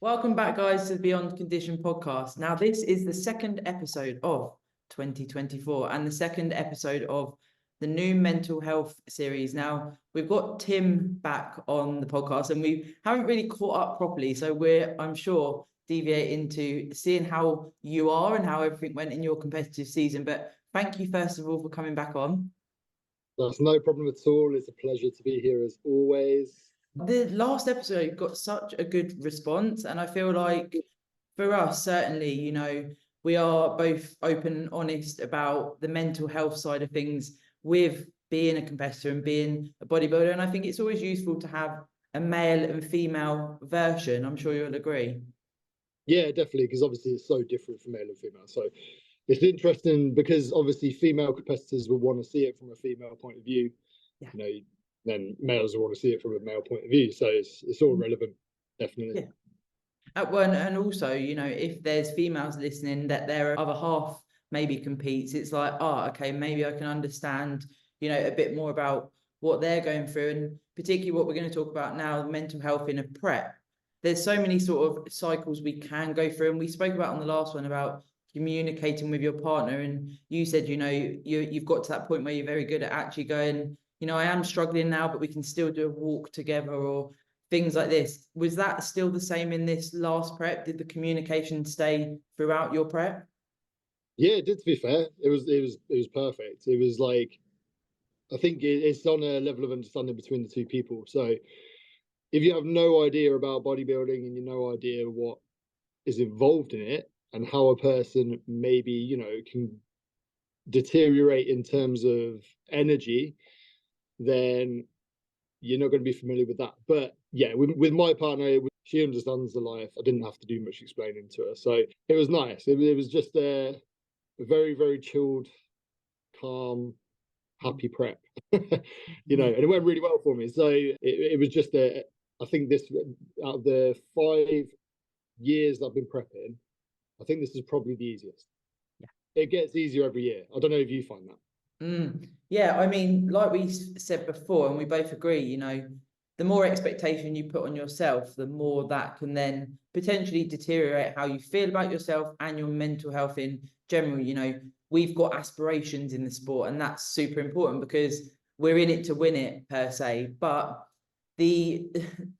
Welcome back, guys, to the Beyond Condition podcast. Now, this is the second episode of 2024 and the second episode of the new mental health series. Now, we've got Tim back on the podcast and we haven't really caught up properly. So I'm sure, deviate into seeing how you are and how everything went in your competitive season. But thank you, first of all, for coming back on. That's no problem at all. It's a pleasure to be here as always. The last episode got such a good response, and I feel like for us, certainly, you know, we are both open and honest about the mental health side of things with being a competitor and being a bodybuilder. And I think it's always useful to have a male and female version. I'm sure you'll agree. Yeah, definitely, because obviously it's so different from male and female. So it's interesting because obviously female competitors will want to see it from a female point of view. Yeah. You know, then males will want to see it from a male point of view. So it's all relevant, definitely. Yeah. Well, and also, you know, if there's females listening that their other half maybe competes, it's like, oh, okay, maybe I can understand, you know, a bit more about what they're going through, and particularly what we're going to talk about now, mental health in a prep. There's so many sort of cycles we can go through, and we spoke about on the last one about communicating with your partner, and you said, you know, you've got to that point where you're very good at actually going, you know, I am struggling now, but we can still do a walk together or things like this. Was that still the same in this last prep? Did the communication stay throughout your prep? Yeah, it did, to be fair. It was perfect. It was like, I think it's on a level of understanding between the two people. So if you have no idea about bodybuilding and you no idea what is involved in it and how a person maybe, you know, can deteriorate in terms of energy, then you're not going to be familiar with that. But yeah, with my partner, she understands the life. I didn't have to do much explaining to her, so it was nice. It was just a very, very chilled, calm, happy prep. You know, and it went really well for me. So it was just I think this, out of the 5 years I've been prepping, I think this is probably the easiest. Yeah. It gets easier every year. I don't know if you find that. Yeah, I mean, like we said before, and we both agree, you know, the more expectation you put on yourself, the more that can then potentially deteriorate how you feel about yourself and your mental health in general. You know, we've got aspirations in the sport, and that's super important because we're in it to win it, per se. But you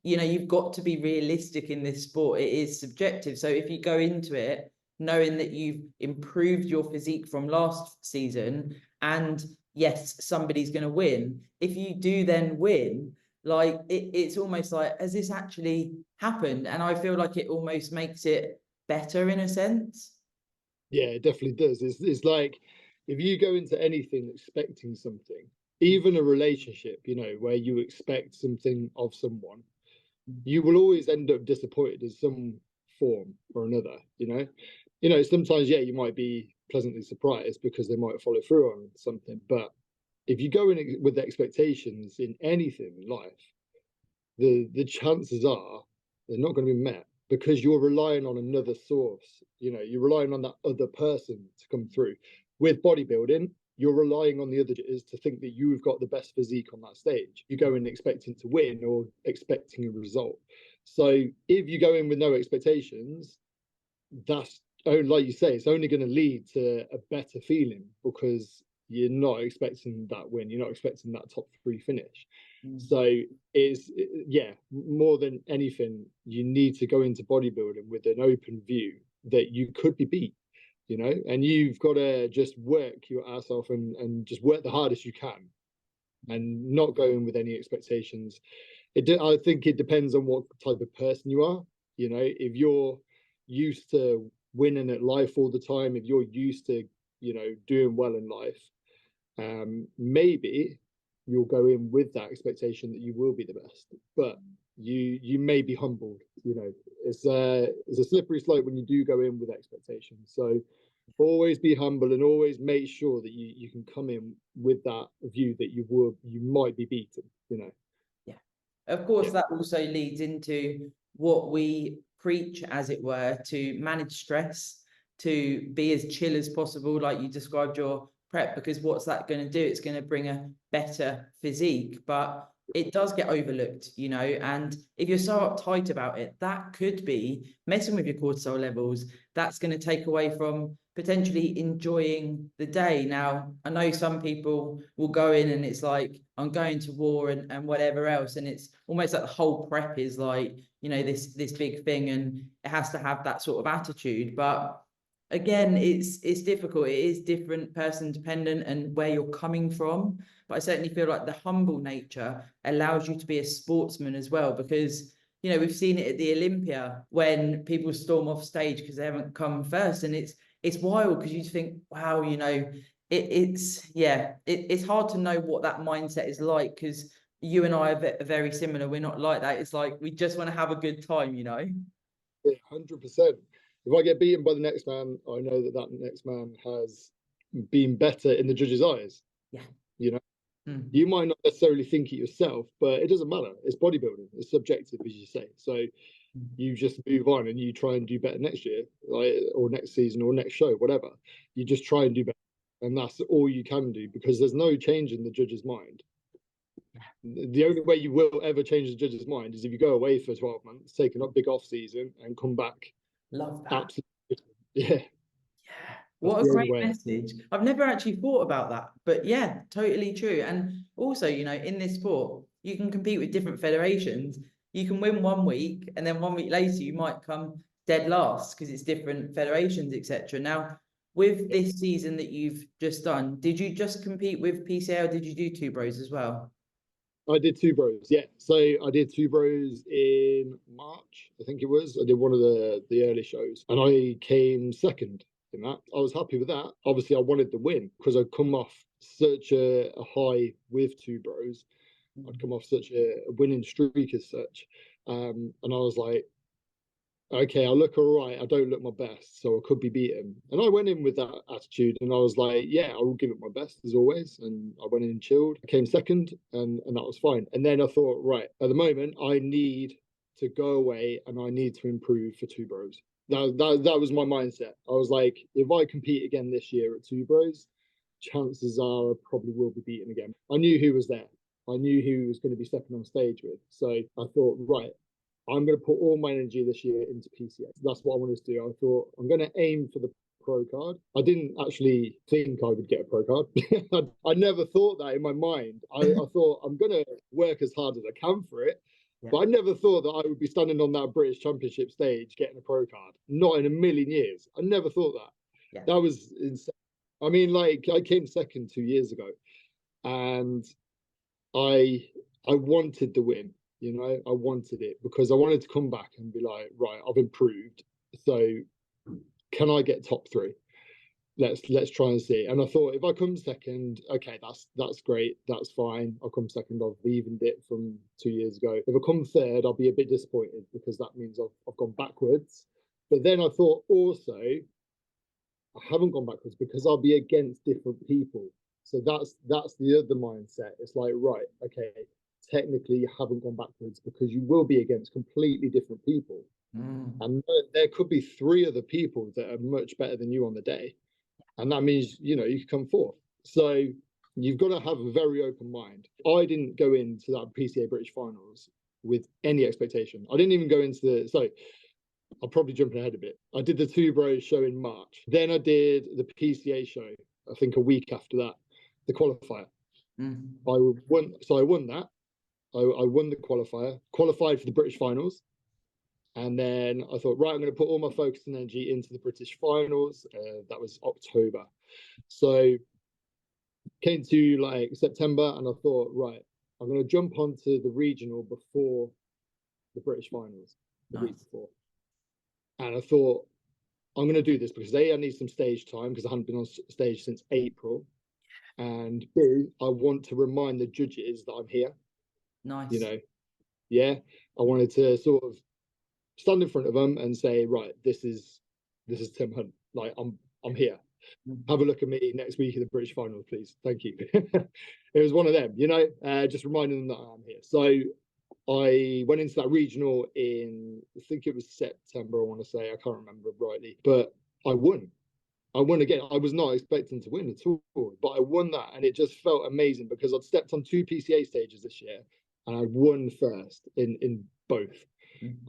know, you've got to be realistic in this sport. It is subjective. So if you go into it knowing that you've improved your physique from last season, and yes, somebody's going to win, if you do then win, like it's almost like, has this actually happened? And I feel like it almost makes it better in a sense. Yeah, it definitely does. It's like, if you go into anything expecting something, even a relationship, you know, where you expect something of someone, you will always end up disappointed in some form or another. You know, sometimes, yeah, you might be pleasantly surprised because they might follow through on something. But if you go in with the expectations in anything in life, the chances are they're not going to be met because you're relying on another source. You know, you're relying on that other person to come through. With bodybuilding, you're relying on the other judges to think that you've got the best physique on that stage. You go in expecting to win or expecting a result. So if you go in with no expectations, that's, like you say, it's only going to lead to a better feeling because you're not expecting that win. You're not expecting that top 3 finish. So yeah, more than anything, you need to go into bodybuilding with an open view that you could be beat, you know, and you've got to just work your ass off and just work the hardest you can and not go in with any expectations. I think it depends on what type of person you are. You know, if you're used to winning at life all the time, if you're used to, you know, doing well in life, maybe you'll go in with that expectation that you will be the best, but you may be humbled. You know, it's a slippery slope when you do go in with expectations. So always be humble and always make sure that you can come in with that view that you might be beaten, you know. Yeah, of course. Yeah. That also leads into what we preach, as it were, to manage stress, to be as chill as possible, like you described your prep, because what's that going to do? It's going to bring a better physique. But it does get overlooked, you know, and if you're so uptight about it, that could be messing with your cortisol levels. That's going to take away from potentially enjoying the day. Now, I know some people will go in and it's like, I'm going to war and whatever else. And it's almost like the whole prep is like, you know, this big thing, and it has to have that sort of attitude. But again, it's difficult. It is different person dependent and where you're coming from. But I certainly feel like the humble nature allows you to be a sportsman as well, because, you know, we've seen it at the Olympia when people storm off stage because they haven't come first, and it's wild because you just think, wow, you know, it's hard to know what that mindset is like, because you and I are very similar. We're not like that. It's like we just want to have a good time, you know. Yeah, 100%. If I get beaten by the next man, I know that that next man has been better in the judge's eyes. Yeah. You know, you might not necessarily think it yourself, but it doesn't matter. It's bodybuilding. It's subjective, as you say. So you just move on and you try and do better next year, like, or next season or next show, whatever. You just try and do better. And that's all you can do, because there's no change in the judge's mind. The only way you will ever change the judge's mind is if you go away for 12 months, take a big off season, and come back. Love that. Absolutely. Yeah. What a great message. I've never actually thought about that, but yeah, totally true. And also, you know, in this sport, you can compete with different federations. You can win 1 week, and then 1 week later, you might come dead last because it's different federations, etc. Now, with this season that you've just done, did you just compete with PCA, or did you do 𝗂𝗏 as well? I did 𝗂𝗏, yeah. So I did 𝗂𝗏 in March, I think it was. I did one of the early shows, and I came second in that. I was happy with that. Obviously, I wanted the win because I'd come off such a high with 𝗂𝗏s. I'd come off such a winning streak as such. And I was like, okay, I look all right. I don't look my best, so I could be beaten. And I went in with that attitude, and I was like, yeah, I will give it my best as always. And I went in chilled. I came second, and that was fine. And then I thought, right, at the moment, I need to go away and I need to improve for 𝗂𝗏s. That was my mindset. I was like, if I compete again this year at 𝗂𝗏s, chances are I probably will be beaten again. I knew who was there. I knew who was going to be stepping on stage with. So I thought, right, I'm going to put all my energy this year into PCA. That's what I wanted to do. I thought, I'm going to aim for the pro card. I didn't actually think I would get a pro card. I never thought that in my mind. I thought, I'm going to work as hard as I can for it. Yeah. But I never thought that I would be standing on that British Championship stage getting a pro card. Not in a million years. I never thought that. Yeah. That was insane. I mean, like, I came second 2 years ago, and I wanted the win. You know, I wanted it because I wanted to come back and be like, right, I've improved. So can I get top 3? Let's try and see. And I thought, if I come second, okay, that's great. That's fine. I'll come second. I've evened it from 2 years ago. If I come third, I'll be a bit disappointed because that means I've gone backwards. But then I thought also, I haven't gone backwards because I'll be against different people. So that's the other mindset. It's like, right, okay, technically you haven't gone backwards because you will be against completely different people. And there could be 3 other people that are much better than you on the day. And that means, you know, you can come fourth. So you've got to have a very open mind. I didn't go into that PCA British Finals with any expectation. I didn't even go into so I'm probably jumping ahead a bit. I did the 𝗂𝗏 show in March. Then I did the PCA show, I think a week after that, the qualifier. I won that. I won the qualifier, qualified for the British Finals. And then I thought, right, I'm going to put all my focus and energy into the British Finals. That was October. So came to like September, and I thought, right, I'm going to jump onto the regional before the British Finals, the week before. And I thought, I'm going to do this because A, I need some stage time because I hadn't been on stage since April. And B, I want to remind the judges that I'm here. Nice. You know, yeah, I wanted to sort of stand in front of them and say, right, this is Tim Hunt. Like, I'm here. Have a look at me next week at the British Finals, please. Thank you. It was one of them, you know, just reminding them that I'm here. So I went into that regional in, I think it was September, I want to say, I can't remember rightly, but I won. I won again. I was not expecting to win at all, but I won that, and it just felt amazing because I'd stepped on 2 PCA stages this year, and I won first in both.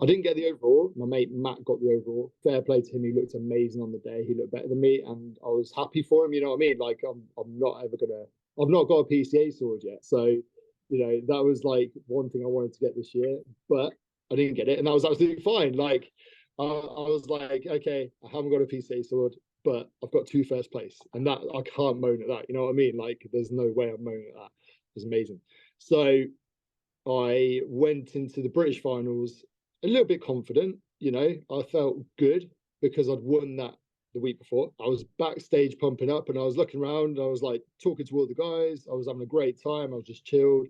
I didn't get the overall. My mate Matt got the overall. Fair play to him. He looked amazing on the day. He looked better than me, and I was happy for him. You know what I mean? Like I'm not ever gonna. I've not got a PCA sword yet, so you know that was like one thing I wanted to get this year, but I didn't get it, and that was absolutely fine. Like I was like, okay, I haven't got a PCA sword, but I've got 2 first place, and that I can't moan at that. You know what I mean? Like there's no way I'm moaning at that. It's amazing. So I went into the British finals a little bit confident, you know. I felt good because I'd won that the week before. I was backstage pumping up, and I was looking around. I was like talking to all the guys. I was having a great time. I was just chilled,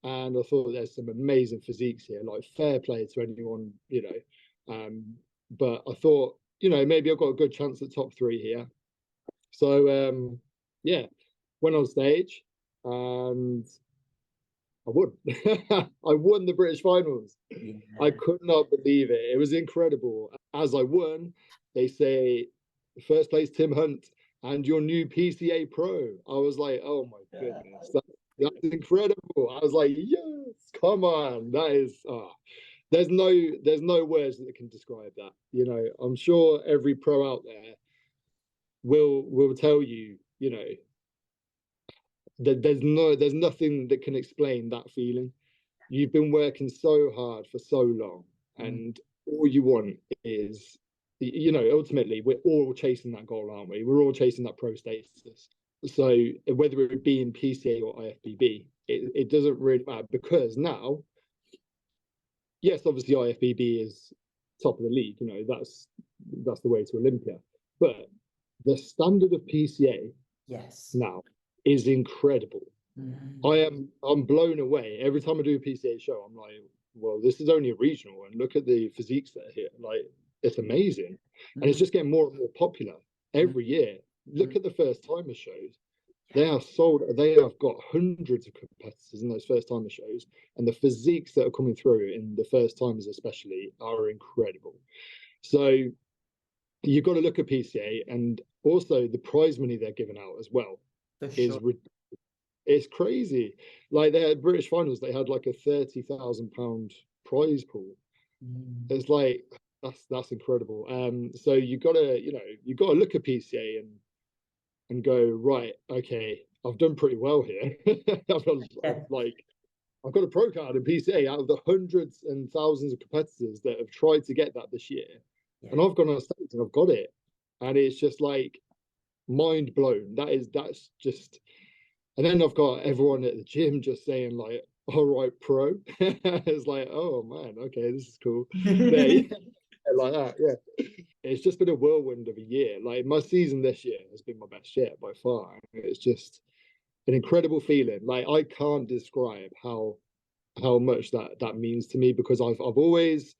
and I thought there's some amazing physiques here. Like fair play to anyone, you know. But I thought, you know, maybe I've got a good chance at top 3 here. So yeah, went on stage and I won. I won the British finals. Yeah. I could not believe it. It was incredible. As I won, they say, first place Tim Hunt and your new PCA pro. I was like, oh my goodness, that's incredible. I was like, yes, come on. That is, there's no words that can describe that. You know, I'm sure every pro out there will tell you, you know, there's nothing that can explain that feeling. You've been working so hard for so long, and all you want is, you know, ultimately we're all chasing that goal, aren't we? We're all chasing that pro status. So whether it be in PCA or IFBB, it doesn't really matter, because now, yes, obviously IFBB is top of the league, you know, that's the way to Olympia, but the standard of PCA now is incredible. I'm blown away every time I do a PCA show. I'm like, well, this is only a regional, and look at the physiques that are here. Like, it's amazing, and it's just getting more and more popular every year. Look at the first timer shows. They are sold. They have got hundreds of competitors in those first timer shows, and the physiques that are coming through in the first timers especially are incredible. So you've got to look at PCA, and also the prize money they're giving out as well is it's crazy. Like they had British finals, they had like a £30,000 prize pool. It's like that's incredible. So you gotta, you know, you gotta look at PCA and go, right, okay, I've done pretty well here. I've got a pro card in PCA out of the hundreds and thousands of competitors that have tried to get that this year. And I've gone on stage and I've got it. And it's just like mind blown. That's just, and then I've got everyone at the gym just saying like, all right, pro. It's like, oh man, okay, this is cool. Yeah, like that, yeah. It's just been a whirlwind of a year. Like my season this year has been my best yet by far. It's just an incredible feeling. Like I can't describe how much that means to me, because I've always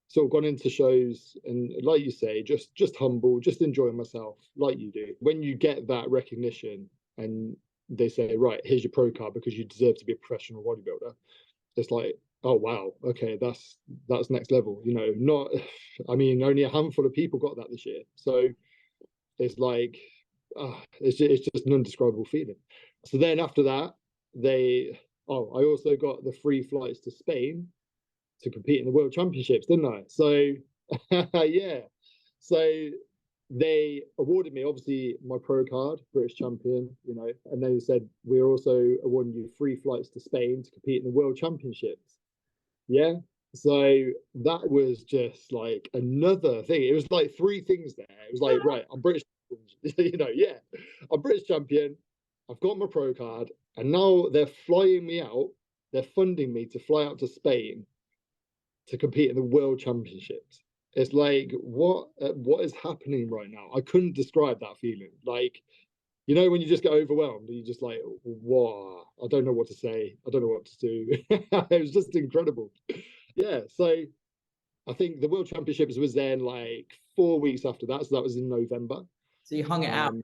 sort of gone into shows and, like you say, just humble, just enjoying myself like you do. When you get that recognition and they say, right, here's your pro card because you deserve to be a professional bodybuilder, it's like, oh wow, okay, that's next level. You know, not, I mean, only a handful of people got that this year, so it's like, it's just an indescribable feeling. So then after that, I also got the free flights to Spain to compete in the World Championships, didn't I? So yeah, so they awarded me obviously my pro card, British champion, you know, and they said we're also awarding you free flights to Spain to compete in the World Championships. Yeah, so that was just like another thing. It was like 3 things there. It was like, right, I'm British, you know, yeah, I'm British champion, I've got my pro card, and now they're flying me out, they're funding me to fly out to Spain to compete in the World Championships. It's like, what is happening right now? I couldn't describe that feeling. Like, you know, when you just get overwhelmed and you just like, wow, I don't know what to say. I don't know what to do. It was just incredible. Yeah. So I think the World Championships was then like 4 weeks after that. So that was in November. So you hung it out.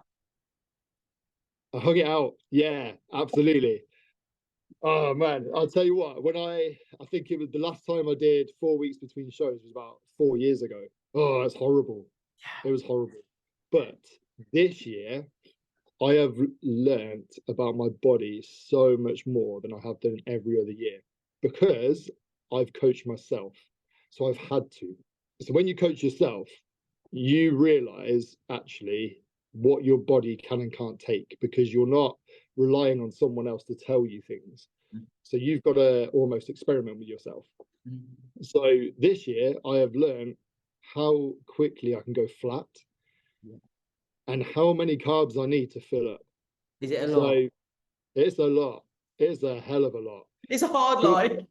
I hung it out. Yeah, absolutely. Oh man, I'll tell you what, when I think it was the last time I did 4 weeks between shows was about 4 years ago. Oh, that's horrible. It was horrible. But this year, I have learned about my body so much more than I have done every other year. because I've coached myself. So I've had to. So when you coach yourself, you realize actually what your body can and can't take, because you're not relying on someone else to tell you things. So you've got to almost experiment with yourself. So this year I have learned how quickly I can go flat and how many carbs I need to fill up. Is it a lot? So it's a lot. It's a hell of a lot. It's a hard line.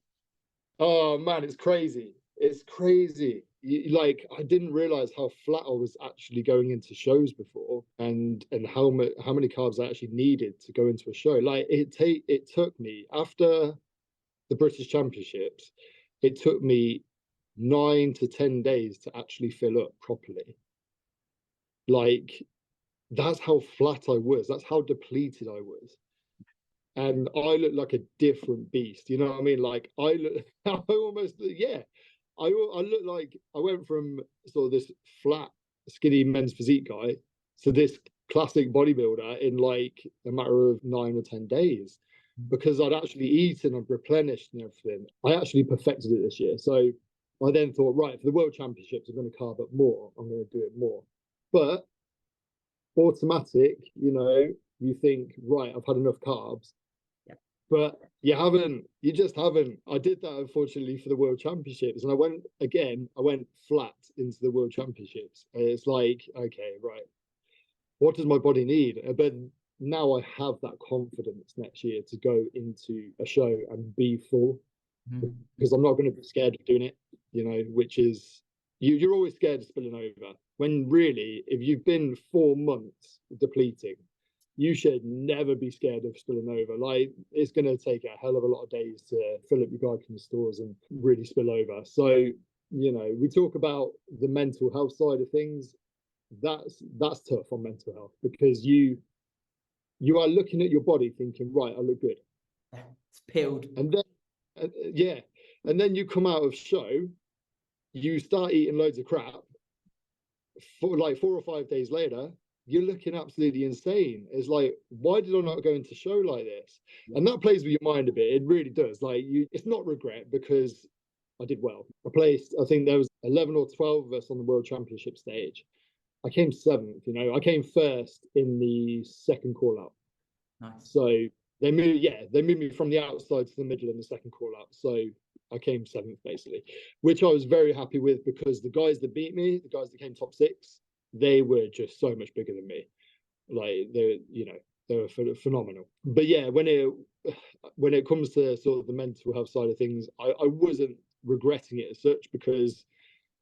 Oh man, it's crazy. It's crazy. Like, I didn't realize how flat I was actually going into shows before, and how many carbs I actually needed to go into a show. Like, it took me, after the British Championships, it took me 9 to 10 days to actually fill up properly. Like, that's how flat I was. That's how depleted I was. And I look like a different beast. You know what I mean? Like, I look like I went from sort of this flat, skinny men's physique guy to this classic bodybuilder in like a matter of 9 or 10 days, because I'd actually eaten and replenished and everything. I actually perfected it this year. So I then thought, right, for the World Championships, I'm going to carb up more. I'm going to do it more. But automatic, you know, you think, right, I've had enough carbs. But you just haven't. I did that, unfortunately, for the World Championships. And I went flat into the World Championships. And it's like, okay, right, what does my body need? But now I have that confidence next year to go into a show and be full, because I'm not going to be scared of doing it, you know, which is, you're always scared of spilling over. When really, if you've been 4 months depleting, you should never be scared of spilling over. Like, it's going to take a hell of a lot of days to fill up your glycogen stores and really spill over. So, you know, we talk about the mental health side of things. That's tough on mental health, because you are looking at your body thinking, right, I look good. It's peeled. And then, and then you come out of show, you start eating loads of crap. For like 4 or 5 days later, you're looking absolutely insane. It's like, why did I not go into show like this? And that plays with your mind a bit. It really does. Like, it's not regret, because I did well. I think there was 11 or 12 of us on the World Championship stage. I came 7th, you know. I came 1st in the second call out. Nice. So they moved me from the outside to the middle in the second call out. So I came 7th, basically, which I was very happy with, because the guys that beat me, the guys that came top 6, they were just so much bigger than me. Like, they were phenomenal. But yeah, when it comes to sort of the mental health side of things, I wasn't regretting it as such, because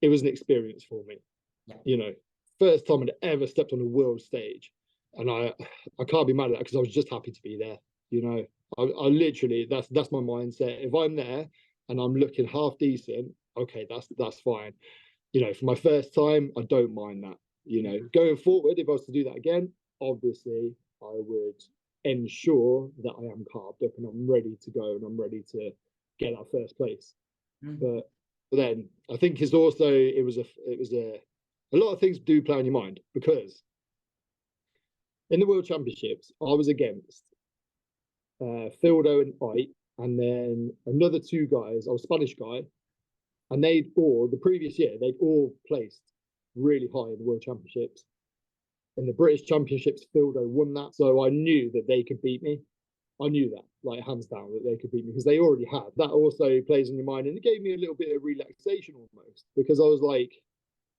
it was an experience for me. You know, first time I'd ever stepped on a world stage, and I can't be mad at that, because I was just happy to be there. You know, I literally, that's my mindset. If I'm there and I'm looking half decent, okay, that's fine. You know, for my first time, I don't mind that. You know, going forward, if I was to do that again, obviously I would ensure that I am carved up and I'm ready to go and I'm ready to get that first place. But then I think it was a lot of things do play on your mind, because in the World Championships I was against 𝗲𝗏 and 𝗏, and then another 2 guys, I was a Spanish guy, and the previous year they'd all placed really high in the World Championships. In the British Championships, 𝗲𝗏 won that, so I knew that they could beat me. I knew that, like, hands down, that they could beat me, because they already had. That also plays in your mind, and it gave me a little bit of relaxation almost, because I was like,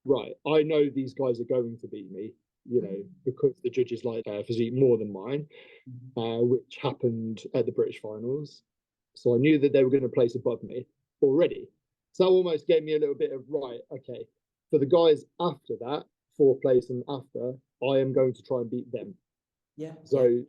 right, I know these guys are going to beat me, you know, because the judges like physique more than mine, which happened at the British finals. So I knew that they were going to place above me already. So that almost gave me a little bit of, right, okay, for the guys after that, 4th place and after, I am going to try and beat them. Yeah. So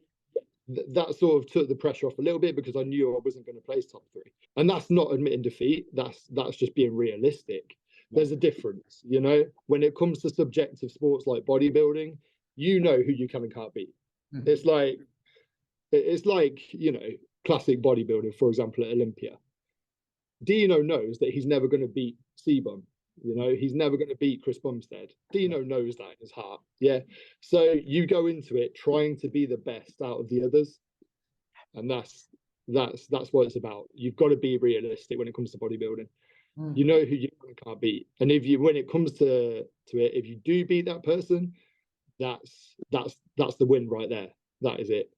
that sort of took the pressure off a little bit, because I knew I wasn't going to place top 3. And that's not admitting defeat. That's just being realistic. There's a difference, you know, when it comes to subjective sports like bodybuilding, you know who you can and can't beat. It's like, you know, classic bodybuilding, for example, at Olympia. Dino knows that he's never going to beat 𝗬𝗵𝗄. You know, he's never going to beat Chris Bumstead. Dino knows that in his heart. Yeah. So you go into it trying to be the best out of the others. And That's what it's about. You've got to be realistic when it comes to bodybuilding. You know who you can't beat, and if you, when it comes to it, if you do beat that person, that's the win right there. That is it.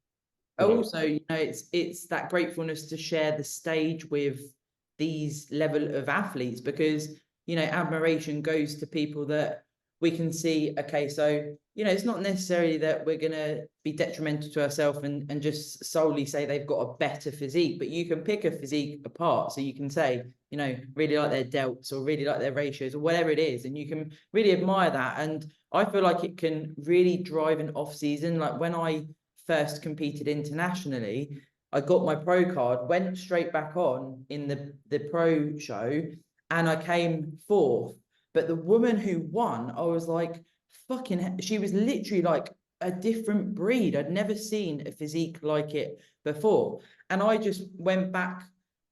Also, you know, it's that gratefulness to share the stage with these level of athletes, because, you know, admiration goes to people that we can see, okay, so, you know, it's not necessarily that we're going to be detrimental to ourselves and just solely say they've got a better physique, but you can pick a physique apart. So you can say, you know, really like their delts or really like their ratios or whatever it is, and you can really admire that. And I feel like it can really drive an off season. Like when I first competed internationally, I got my pro card, went straight back on in the pro show, and I came fourth. But the woman who won, I was like, fucking, she was literally like a different breed. I'd never seen a physique like it before. And I just went back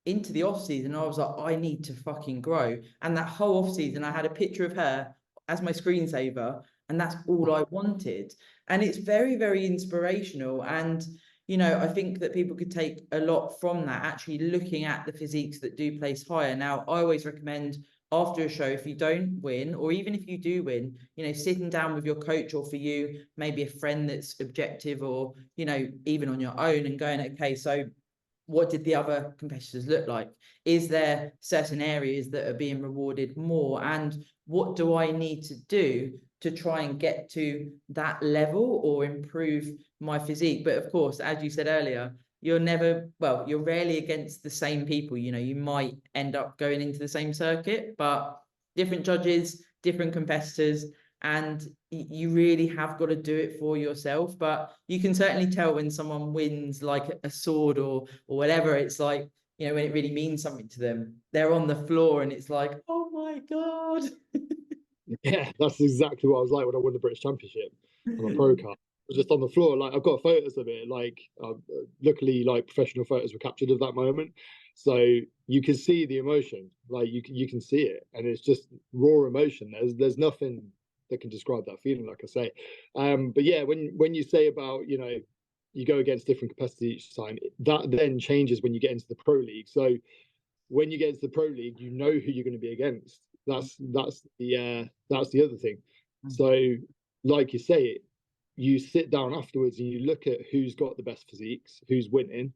into the off season. I was like, I need to fucking grow. And that whole off season, I had a picture of her as my screensaver, and that's all I wanted. And it's very, very inspirational. And, you know, I think that people could take a lot from that, actually looking at the physiques that do place higher. Now, I always recommend after a show, if you don't win, or even if you do win, you know, sitting down with your coach, or for you, maybe a friend that's objective, or, you know, even on your own, and going, okay, so what did the other competitors look like? Is there certain areas that are being rewarded more? And what do I need to do to try and get to that level or improve my physique? But of course, as you said earlier, you're never, well, you're rarely against the same people. You know, you might end up going into the same circuit, but different judges, different competitors, and you really have got to do it for yourself. But you can certainly tell when someone wins like a sword or whatever. It's like, you know, when it really means something to them, they're on the floor and it's like, oh my God. Yeah, that's exactly what I was like when I won the British Championship on a pro card. I was just on the floor. Like, I've got photos of it. Like, luckily, like, professional photos were captured of that moment, so you can see the emotion. Like, you can see it, and it's just raw emotion. There's nothing that can describe that feeling, like I say. But yeah, when you say about, you know, you go against different competitors each time, that then changes when you get into the pro league. So when you get into the pro league, you know who you're going to be against. That's the other thing. So, like you say, you sit down afterwards and you look at who's got the best physiques, who's winning,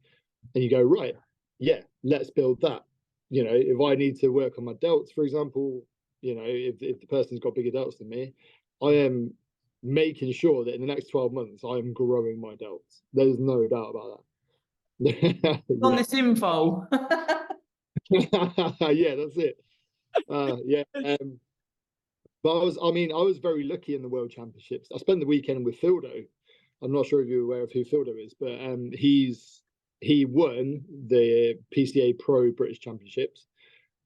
and you go, right, yeah, let's build that. You know, if I need to work on my delts, for example, you know, if the person's got bigger delts than me, I am making sure that in the next 12 months I am growing my delts. There's no doubt about that. On this info. Yeah, that's it. Yeah. But I was very lucky in the World Championships. I spent the weekend with 𝗲𝗏. I'm not sure if you're aware of who 𝗲𝗏 is, but he won the PCA Pro British Championships,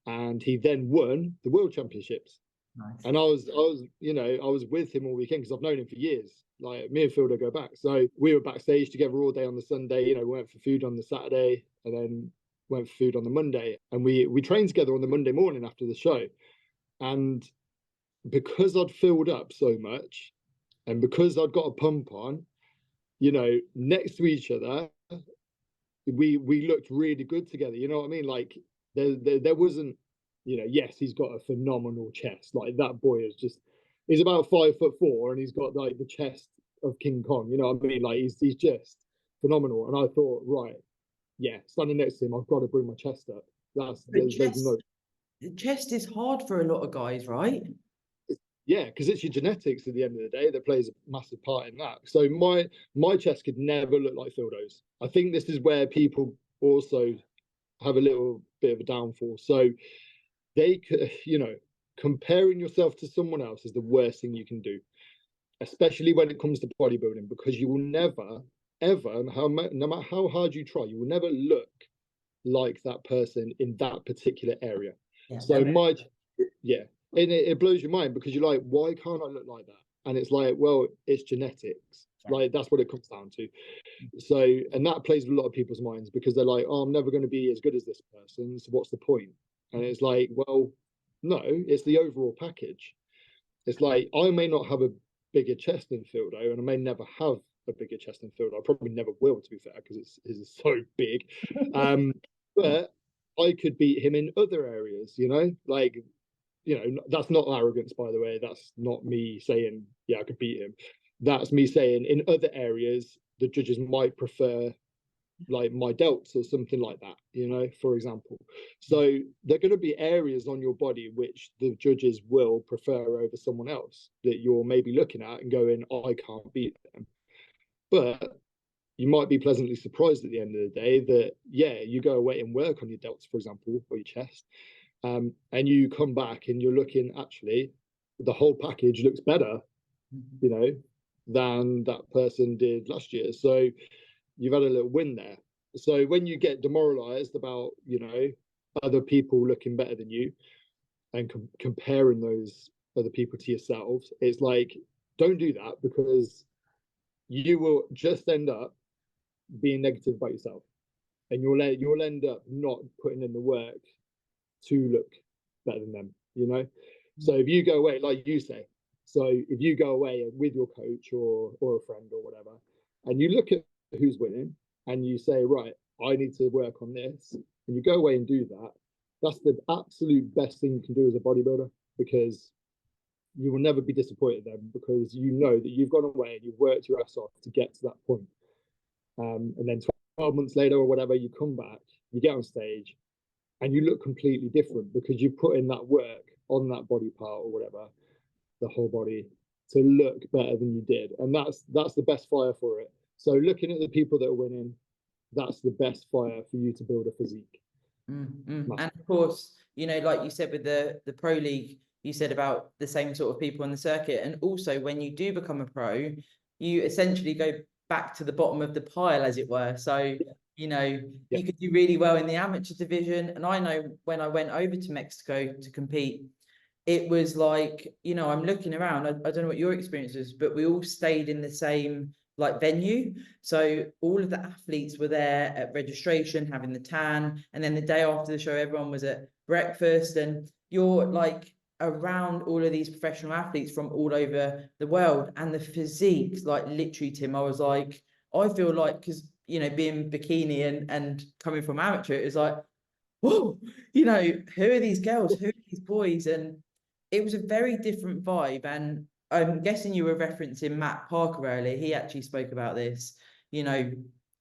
and he then won the World Championships. Nice. And I was you know, I was with him all weekend because I've known him for years. Like, me and 𝗲𝗏 go back, so we were backstage together all day on the Sunday. You know, we went for food on the Saturday, and then went for food on the Monday, and we trained together on the Monday morning after the show. And because I'd filled up so much, and because I'd got a pump on, you know, next to each other, we looked really good together. You know what I mean? Like, there wasn't, you know, yes, he's got a phenomenal chest. Like, that boy is just, he's about 5'4", and he's got like the chest of King Kong. You know what I mean? Like, he's just phenomenal. And I thought, right, yeah, standing next to him, I've got to bring my chest up. There's no. The chest is hard for a lot of guys, right? Yeah, because it's your genetics at the end of the day that plays a massive part in that. So my chest could never look like 𝗲𝗏's. I think this is where people also have a little bit of a downfall. So they could, you know, comparing yourself to someone else is the worst thing you can do, especially when it comes to bodybuilding, because you will never, ever, no matter how hard you try, you will never look like that person in that particular area. Yeah, so and it blows your mind, because you're like, why can't I look like that? And it's like, well, it's genetics. Yeah. Like, that's what it comes down to. So, and that plays with a lot of people's minds, because they're like, oh, I'm never going to be as good as this person, so what's the point? And it's like, well, no, it's the overall package. It's like, I may not have a bigger chest than 𝗲𝗏, and I may never have a bigger chest than Phil. I probably never will, to be fair, because it's so big. But I could beat him in other areas, you know, like, you know, that's not arrogance, by the way. That's not me saying, yeah, I could beat him. That's me saying in other areas, the judges might prefer like my delts or something like that, you know, for example. So there are going to be areas on your body which the judges will prefer over someone else that you're maybe looking at and going, I can't beat them. But you might be pleasantly surprised at the end of the day that, yeah, you go away and work on your delts, for example, or your chest, and you come back and you're looking, actually, the whole package looks better, you know, than that person did last year. So you've had a little win there. So when you get demoralized about, you know, other people looking better than you and comparing those other people to yourselves, it's like, don't do that, because you will just end up being negative about yourself, and you'll end up not putting in the work to look better than them, you know. So if you go away, like you say, so if you go away with your coach or a friend or whatever, and you look at who's winning and you say, right, I need to work on this, and you go away and do that, that's the absolute best thing you can do as a bodybuilder, because you will never be disappointed then, because you know that you've gone away and you've worked your ass off to get to that point. And then 12 months later or whatever, you come back, you get on stage, and you look completely different because you put in that work on that body part or whatever, the whole body, to look better than you did. And that's the best fire for it. So looking at the people that are winning, that's the best fire for you to build a physique. And of course, you know, like you said with the pro league, you said about the same sort of people on the circuit. And also when you do become a pro, you essentially go back to the bottom of the pile, as it were. So, you know, you could do really well in the amateur division. And I know when I went over to Mexico to compete, it was like, you know, I'm looking around, I don't know what your experience was, but we all stayed in the same like venue. So all of the athletes were there at registration, having the tan. And then the day after the show, everyone was at breakfast, and you're like around all of these professional athletes from all over the world. And the physiques, like literally, Tim, I was like, I feel like, because, you know, being bikini and coming from amateur, it was like, whoa, you know, who are these girls? Who are these boys? And it was a very different vibe. And I'm guessing you were referencing Matt Parker earlier. He actually spoke about this. You know,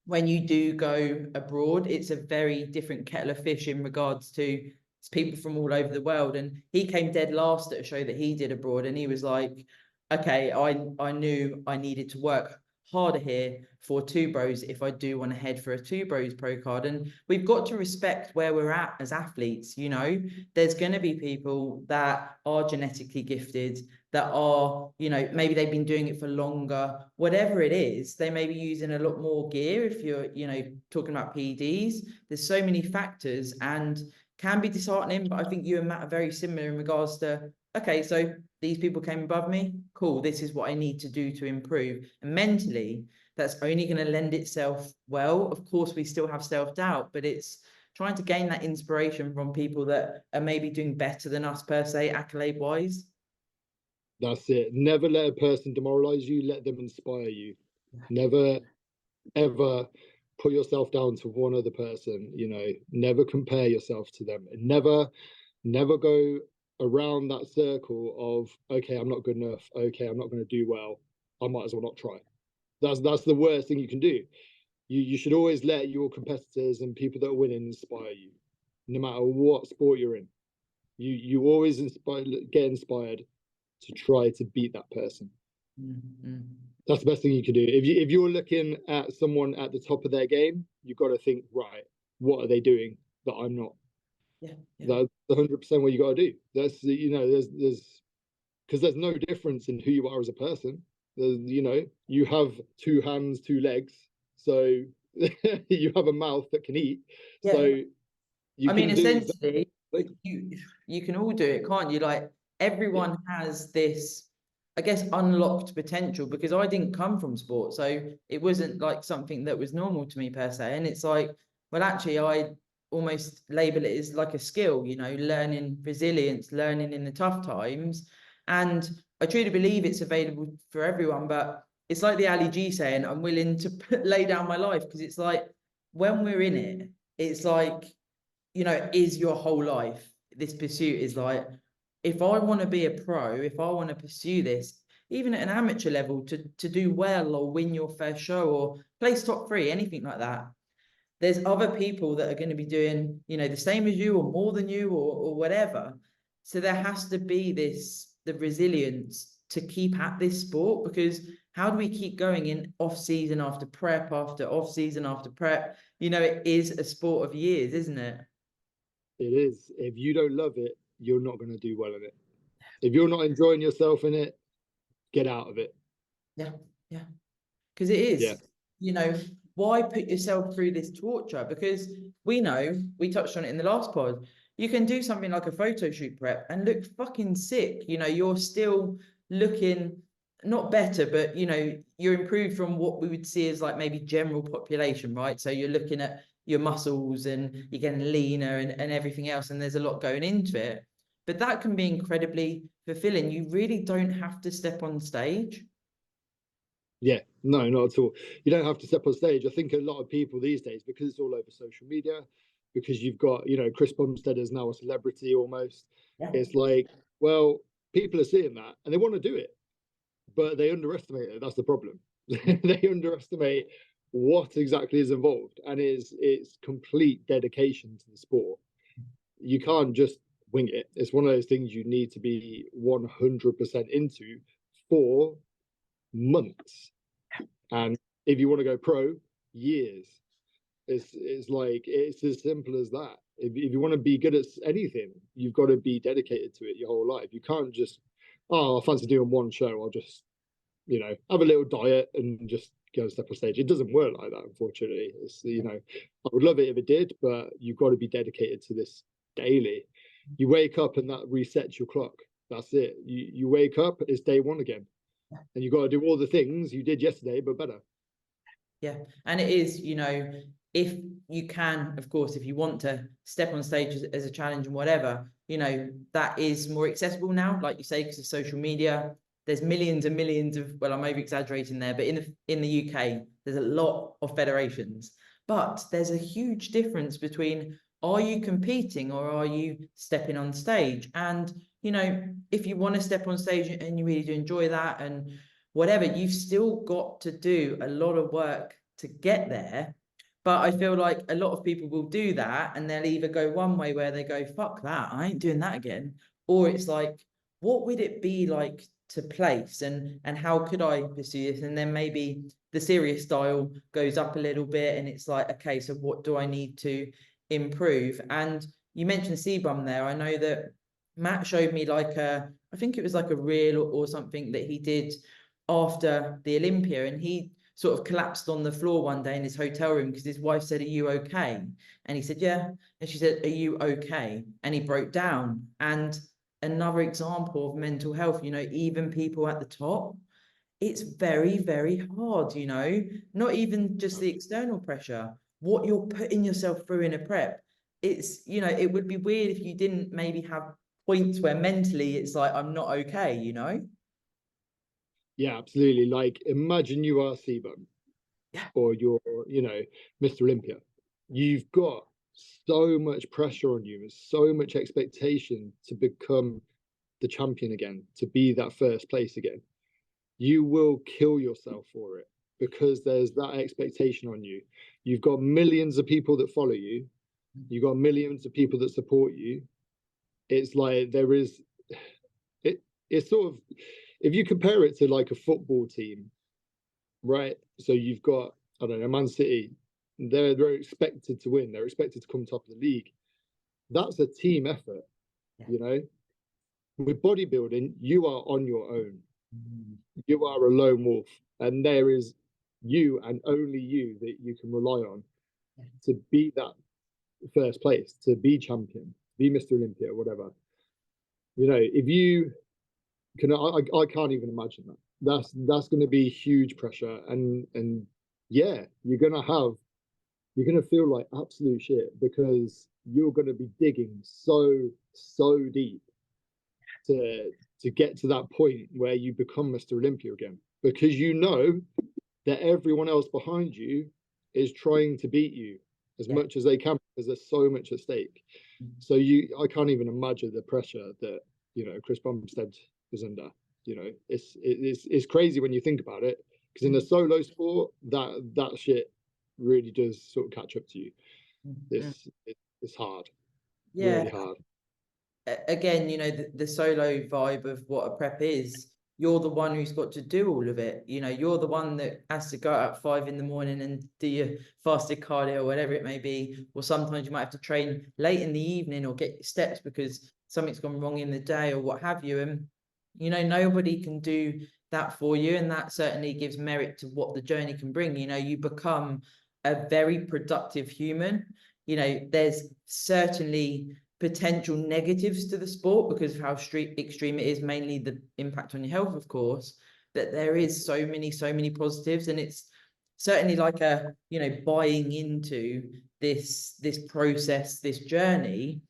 when you do go abroad, it's a very different kettle of fish in regards to people from all over the world. And he came dead last at a show that he did abroad, and he was like, okay, I knew I needed to work harder here for 𝗂𝗏 if I do want to head for a 𝗂𝗏 pro card. And we've got to respect where we're at as athletes. You know, there's going to be people that are genetically gifted, that are, you know, maybe they've been doing it for longer, whatever it is. They may be using a lot more gear if you're, you know, talking about PEDs. There's so many factors, and can be disheartening. But I think you and Matt are very similar in regards to, okay, so these people came above me, cool, this is what I need to do to improve. And mentally, that's only going to lend itself well. Of course, we still have self-doubt, but it's trying to gain that inspiration from people that are maybe doing better than us, per se, accolade-wise. That's it. Never let a person demoralize you, let them inspire you. Never, ever put yourself down to one other person, you know, never compare yourself to them, and never go around that circle of, okay, I'm not good enough, okay, I'm not going to do well, I might as well not try. That's the worst thing you can do. You should always let your competitors and people that are winning inspire you, no matter what sport you're in. You always get inspired to try to beat that person. That's the best thing you can do. If you're looking at someone at the top of their game, you've got to think, right, what are they doing that I'm not? That's 100% what you got to do. That's, you know, there's because there's no difference in who you are as a person. You know, you have 2 hands, 2 legs, so you have a mouth that can eat. So you, I mean, essentially, you can all do it, can't you? Like, everyone has this, I guess, unlocked potential, because I didn't come from sport, so it wasn't like something that was normal to me per se. And it's like, well, actually, I almost label it as like a skill, you know, learning resilience, learning in the tough times. And I truly believe it's available for everyone. But it's like the Ali G saying, I'm willing to lay down my life, because it's like, when we're in it, it's like, you know, is your whole life, this pursuit is like, if I want to be a pro, if I want to pursue this, even at an amateur level, to do well or win your fair show or place top 3, anything like that, there's other people that are going to be doing, you know, the same as you or more than you or whatever. So there has to be the resilience to keep at this sport, because how do we keep going in off season after prep after off season after prep? You know, it is a sport of years, isn't it? It is. If you don't love it, you're not going to do well in it. If you're not enjoying yourself in it, get out of it. Yeah, yeah. Because it is, Yeah. you know, why put yourself through this torture? Because we know, we touched on it in the last pod, you can do something like a photo shoot prep and look fucking sick. You know, you're still looking not better, but, you know, you're improved from what we would see as like maybe general population, right? So you're looking at your muscles and you're getting leaner and everything else, and there's a lot going into it. But that can be incredibly fulfilling. You really don't have to step on stage. Yeah, no, not at all. You don't have to step on stage. I think a lot of people these days, because it's all over social media, because you've got, you know, Chris Bumstead is now a celebrity almost. Yeah. It's like, well, people are seeing that and they want to do it, but they underestimate it. That's the problem. They underestimate what exactly is involved, and it's complete dedication to the sport. You can't just wing it. It's one of those things you need to be 100% into for months, and if you want to go pro, years. It's like, it's as simple as that. If you want to be good at anything, you've got to be dedicated to it your whole life. You can't just, oh, I fancy doing one show, I'll just, you know, have a little diet and just go step on stage. It doesn't work like that, unfortunately. It's, you know, I would love it if it did, but you've got to be dedicated to this daily. You wake up and that resets your clock. That's it. You wake up, it's day one again, and you've got to do all the things you did yesterday, but better. Yeah, and it is, you know, if you can, of course, if you want to step on stage as a challenge and whatever, you know, that is more accessible now, like you say, because of social media. There's millions and millions of, well, I'm over exaggerating there, but in the UK, there's a lot of federations. But there's a huge difference between, are you competing or are you stepping on stage? And, you know, if you want to step on stage and you really do enjoy that and whatever, you've still got to do a lot of work to get there. But I feel like a lot of people will do that and they'll either go one way where they go, fuck that, I ain't doing that again. Or it's like, what would it be like to place and how could I pursue this? And then maybe the serious style goes up a little bit and it's like, okay, so what do I need to improve? And you mentioned 𝗬𝗵 there. I know that Matt showed me like I think it was like a reel or something that he did after the Olympia, and he sort of collapsed on the floor one day in his hotel room because his wife said, are you okay? And he said, yeah. And she said, are you okay? And he broke down. And another example of mental health, you know, even people at the top, it's very, very hard, you know, not even just the external pressure, what you're putting yourself through in a prep. It's, you know, it would be weird if you didn't maybe have points where mentally it's like, I'm not okay, you know? Yeah, absolutely. Like, imagine you are 𝗬𝗵, Yeah. or you're, you know, Mr. Olympia. You've got so much pressure on you and so much expectation to become the champion again, to be that first place again. You will kill yourself for it because there's that expectation on you. You've got millions of people that follow you. You've got millions of people that support you. It's like there is, it's sort of, if you compare it to like a football team, right? So you've got, I don't know, Man City, they're expected to win. They're expected to come top of the league. That's a team effort, you know? With bodybuilding, you are on your own. You are a lone wolf, and there is you and only you that you can rely on to be that first place, to be champion, be Mr. Olympia, whatever. You know, if you can, I can't even imagine that. That's going to be huge pressure, and yeah, you're going to feel like absolute shit because you're going to be digging so deep to get to that point where you become Mr. Olympia again. because you know that everyone else behind you is trying to beat you as much as they can, because there's so much at stake. So I can't even imagine the pressure that, you know, Chris Bumstead was under. You know, it's crazy when you think about it, because in a solo sport, that shit really does sort of catch up to you. It's hard, really hard. Again, you know, the solo vibe of what a prep is. You're the one who's got to do all of it. You know, you're the one that has to go out at 5 in the morning and do your fasted cardio or whatever it may be. Or sometimes you might have to train late in the evening or get your steps because something's gone wrong in the day or what have you. And, you know, nobody can do that for you. And that certainly gives merit to what the journey can bring. You know, you become a very productive human. You know, there's certainly potential negatives to the sport because of how extreme it is, mainly the impact on your health, of course, that there is so many positives. And it's certainly like a, you know, buying into this process, this journey.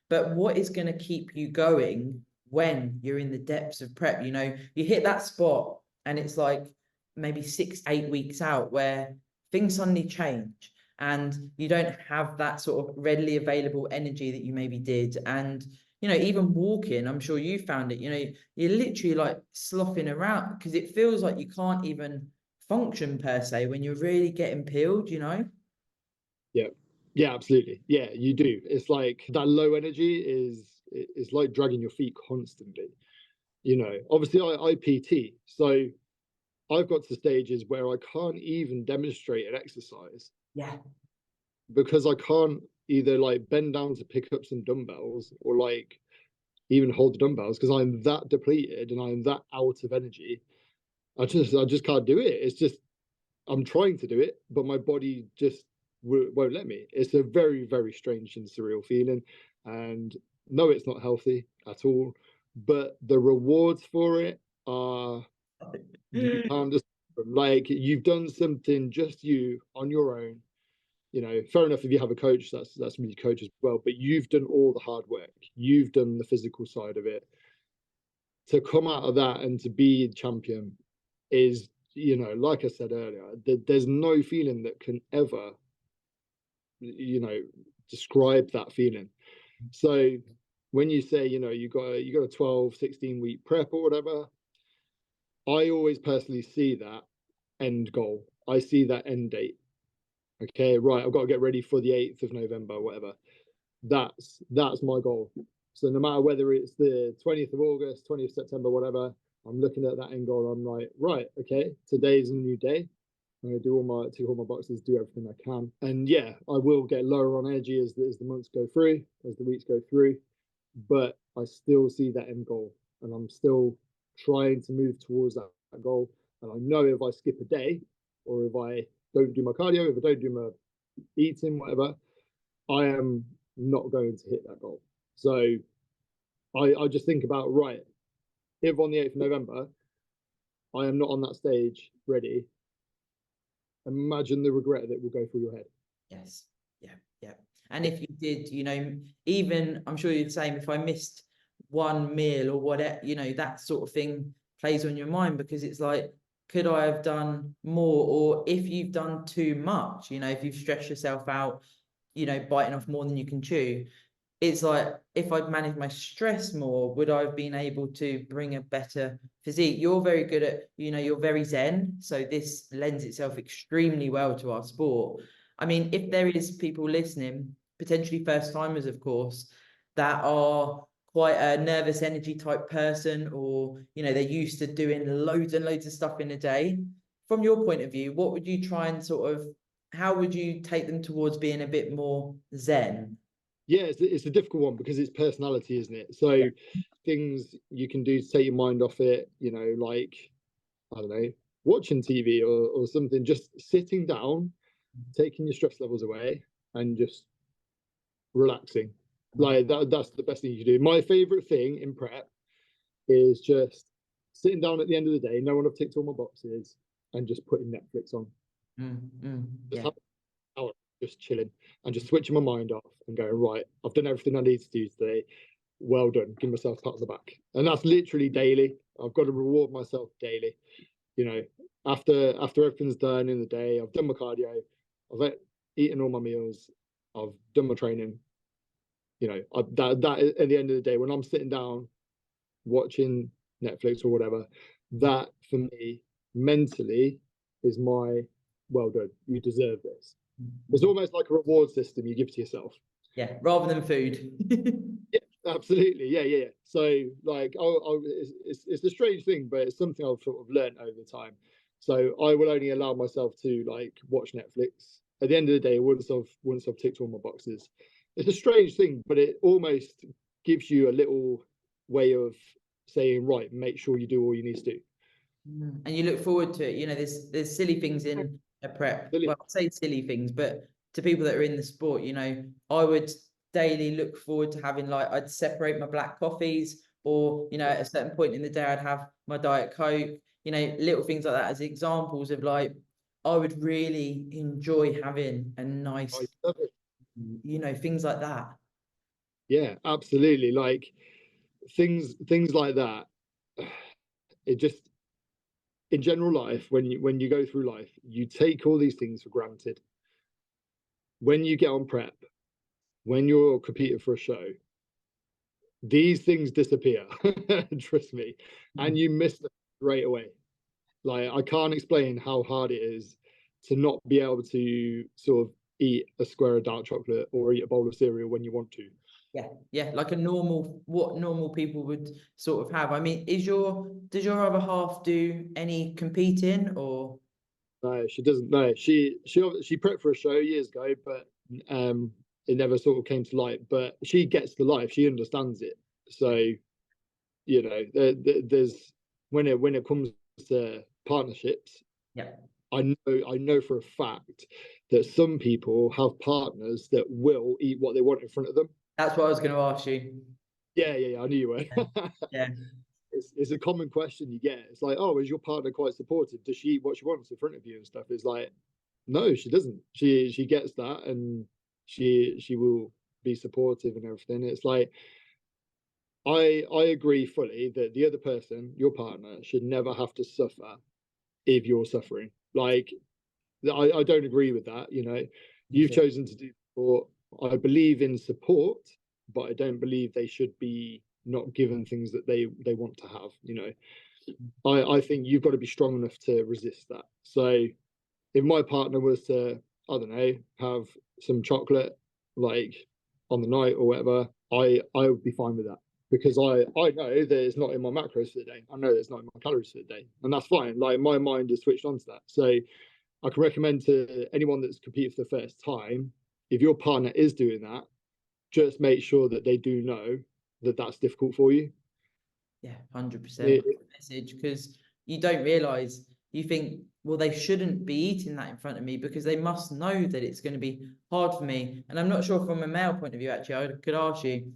But what is going to keep you going when you're in the depths of prep? You know, you hit that spot and it's like maybe 6-8 weeks out where things suddenly change. And you don't have that sort of readily available energy that you maybe did. And, you know, even walking, I'm sure you found it, you know, you're literally like sloughing around because it feels like you can't even function per se when you're really getting peeled, you know? Yeah, absolutely. Yeah, you do. It's like that low energy is like dragging your feet constantly. You know, obviously I PT, so I've got to stages where I can't even demonstrate an exercise. Yeah. Because I can't either like bend down to pick up some dumbbells or like even hold the dumbbells because I'm that depleted and I'm that out of energy. I just can't do it. It's just, I'm trying to do it, but my body just won't let me. It's a very, very strange and surreal feeling. And no, it's not healthy at all. But the rewards for it are, you can't just, like, you've done something just you on your own. You know, fair enough if you have a coach, that's when you coach as well, but you've done all the hard work. You've done the physical side of it. To come out of that and to be champion is, you know, like I said earlier, there's no feeling that can ever, you know, describe that feeling. So when you say, you know, you got a 12-16 week prep or whatever, I always personally see that end goal. I see that end date. Okay, right, I've got to get ready for the 8th of November, whatever. That's my goal. So no matter whether it's the 20th of August, 20th of September, whatever, I'm looking at that end goal. I'm like, right, okay, today's a new day. I'm going to tick all my boxes, do everything I can. And yeah, I will get lower on energy as the months go through, as the weeks go through, but I still see that end goal and I'm still trying to move towards that goal. And I know if I skip a day or if I don't do my cardio, if I don't do my eating, whatever, I am not going to hit that goal. So I just think about, right, if on the 8th of November, I am not on that stage ready, imagine the regret that will go through your head. Yes. Yeah. And if you did, you know, even, I'm sure you'd say, if I missed one meal or whatever, you know, that sort of thing plays on your mind because it's like, could I have done more? Or if you've done too much, you know, if you've stressed yourself out, you know, biting off more than you can chew, it's like, if I'd managed my stress more, would I have been able to bring a better physique? You're very good at, you know, you're very zen. So this lends itself extremely well to our sport. I mean, if there is people listening, potentially first timers, of course, that are quite a nervous energy type person, or, you know, they're used to doing loads and loads of stuff in a day. From your point of view, what would you try and sort of, how would you take them towards being a bit more zen? Yeah, it's a difficult one because it's personality, isn't it? So yeah, things you can do to take your mind off it, you know, like, I don't know, watching TV or something, just sitting down, taking your stress levels away and just relaxing. Like that's the best thing you can do. My favorite thing in prep is just sitting down at the end of the day, no one have ticked all my boxes, and just putting Netflix on. Just chilling and just switching my mind off and going, right, I've done everything I need to do today. Well done. Give myself a pat on the back. And that's literally daily. I've got to reward myself daily. you know, after everything's done in the day, I've done my cardio, I've eaten all my meals, I've done my training. You know, that at the end of the day, when I'm sitting down watching Netflix or whatever, that for me mentally is my well done. You deserve this. It's almost like a reward system you give to yourself. Yeah, rather than food. Yeah, absolutely. Yeah. So like, it's a strange thing, but it's something I've sort of learned over time. So I will only allow myself to like watch Netflix at the end of the day once I've ticked all my boxes. It's a strange thing, but it almost gives you a little way of saying, right, make sure you do all you need to do. And you look forward to it. You know, there's silly things in a prep. Well, I say silly things, but to people that are in the sport, you know, I would daily look forward to having, like, I'd separate my black coffees, or, you know, at a certain point in the day, I'd have my Diet Coke, you know, little things like that as examples of, like, I would really enjoy having a nice, you know, things like that. Yeah, absolutely. Like things like that. It just, in general life, when you go through life, you take all these things for granted. When you get on prep, when you're competing for a show, these things disappear. Trust me, and you miss them straight away. Like, I can't explain how hard it is to not be able to sort of eat a square of dark chocolate or eat a bowl of cereal when you want to. Yeah, like what normal people would sort of have. I mean, does your other half do any competing, or? No, she doesn't. No, she prepped for a show years ago, but it never sort of came to light. But she gets the life, she understands it. So, you know, there's when it comes to partnerships, yeah, I know for a fact that some people have partners that will eat what they want in front of them. That's what I was going to ask you. Yeah, I knew you were. Yeah. It's a common question you get. It's like, oh, is your partner quite supportive? Does she eat what she wants in front of you and stuff? It's like, no, she doesn't. She gets that, and she will be supportive and everything. It's like, I agree fully that the other person, your partner, should never have to suffer if you're suffering. Like, I don't agree with that. You know, you've chosen to do sport. I believe in support, but I don't believe they should be not given things that they want to have. You know, I think you've got to be strong enough to resist that. So if my partner was to, I don't know, have some chocolate like on the night or whatever, I would be fine with that, because I know that it's not in my macros for the day. I know that it's not in my calories for the day, and that's fine. Like, my mind is switched onto that. So I can recommend to anyone that's competing for the first time, if your partner is doing that, just make sure that they do know that that's difficult for you. Yeah, 100% message, because you don't realize, you think, well, they shouldn't be eating that in front of me because they must know that it's going to be hard for me. And I'm not sure from a male point of view, actually, I could ask you,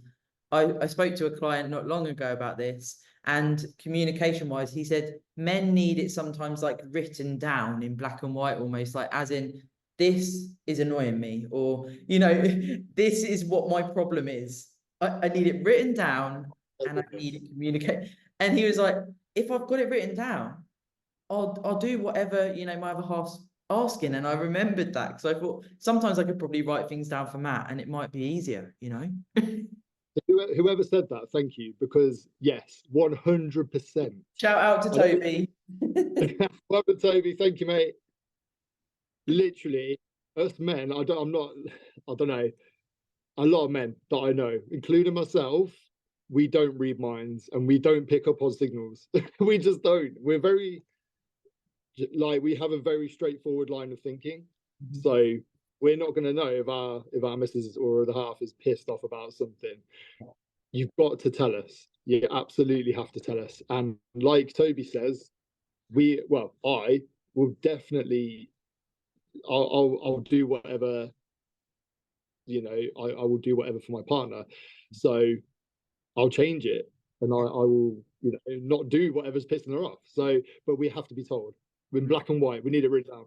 I spoke to a client not long ago about this, and communication wise, he said men need it sometimes like written down in black and white, almost like, as in, this is annoying me, or, you know, this is what my problem is. I need it written down, and I need it communicated. And he was like, if I've got it written down, I'll do whatever, you know, my other half's asking. And I remembered that, because I thought sometimes I could probably write things down for Matt and it might be easier, you know. Whoever said that, thank you, because yes, 100%. Shout out to Toby. Love it, Toby. Thank you, mate. Literally, us men, I don't know, a lot of men that I know, including myself, we don't read minds and we don't pick up on signals. We just don't. We're very, like, we have a very straightforward line of thinking. So we're not going to know if our missus or the half is pissed off about something. You've got to tell us. You absolutely have to tell us. And like Toby says, I will definitely, I'll do whatever, you know, I will do whatever for my partner. So I'll change it, and I will, you know, not do whatever's pissing her off. So, but we have to be told in black and white. We need it written down.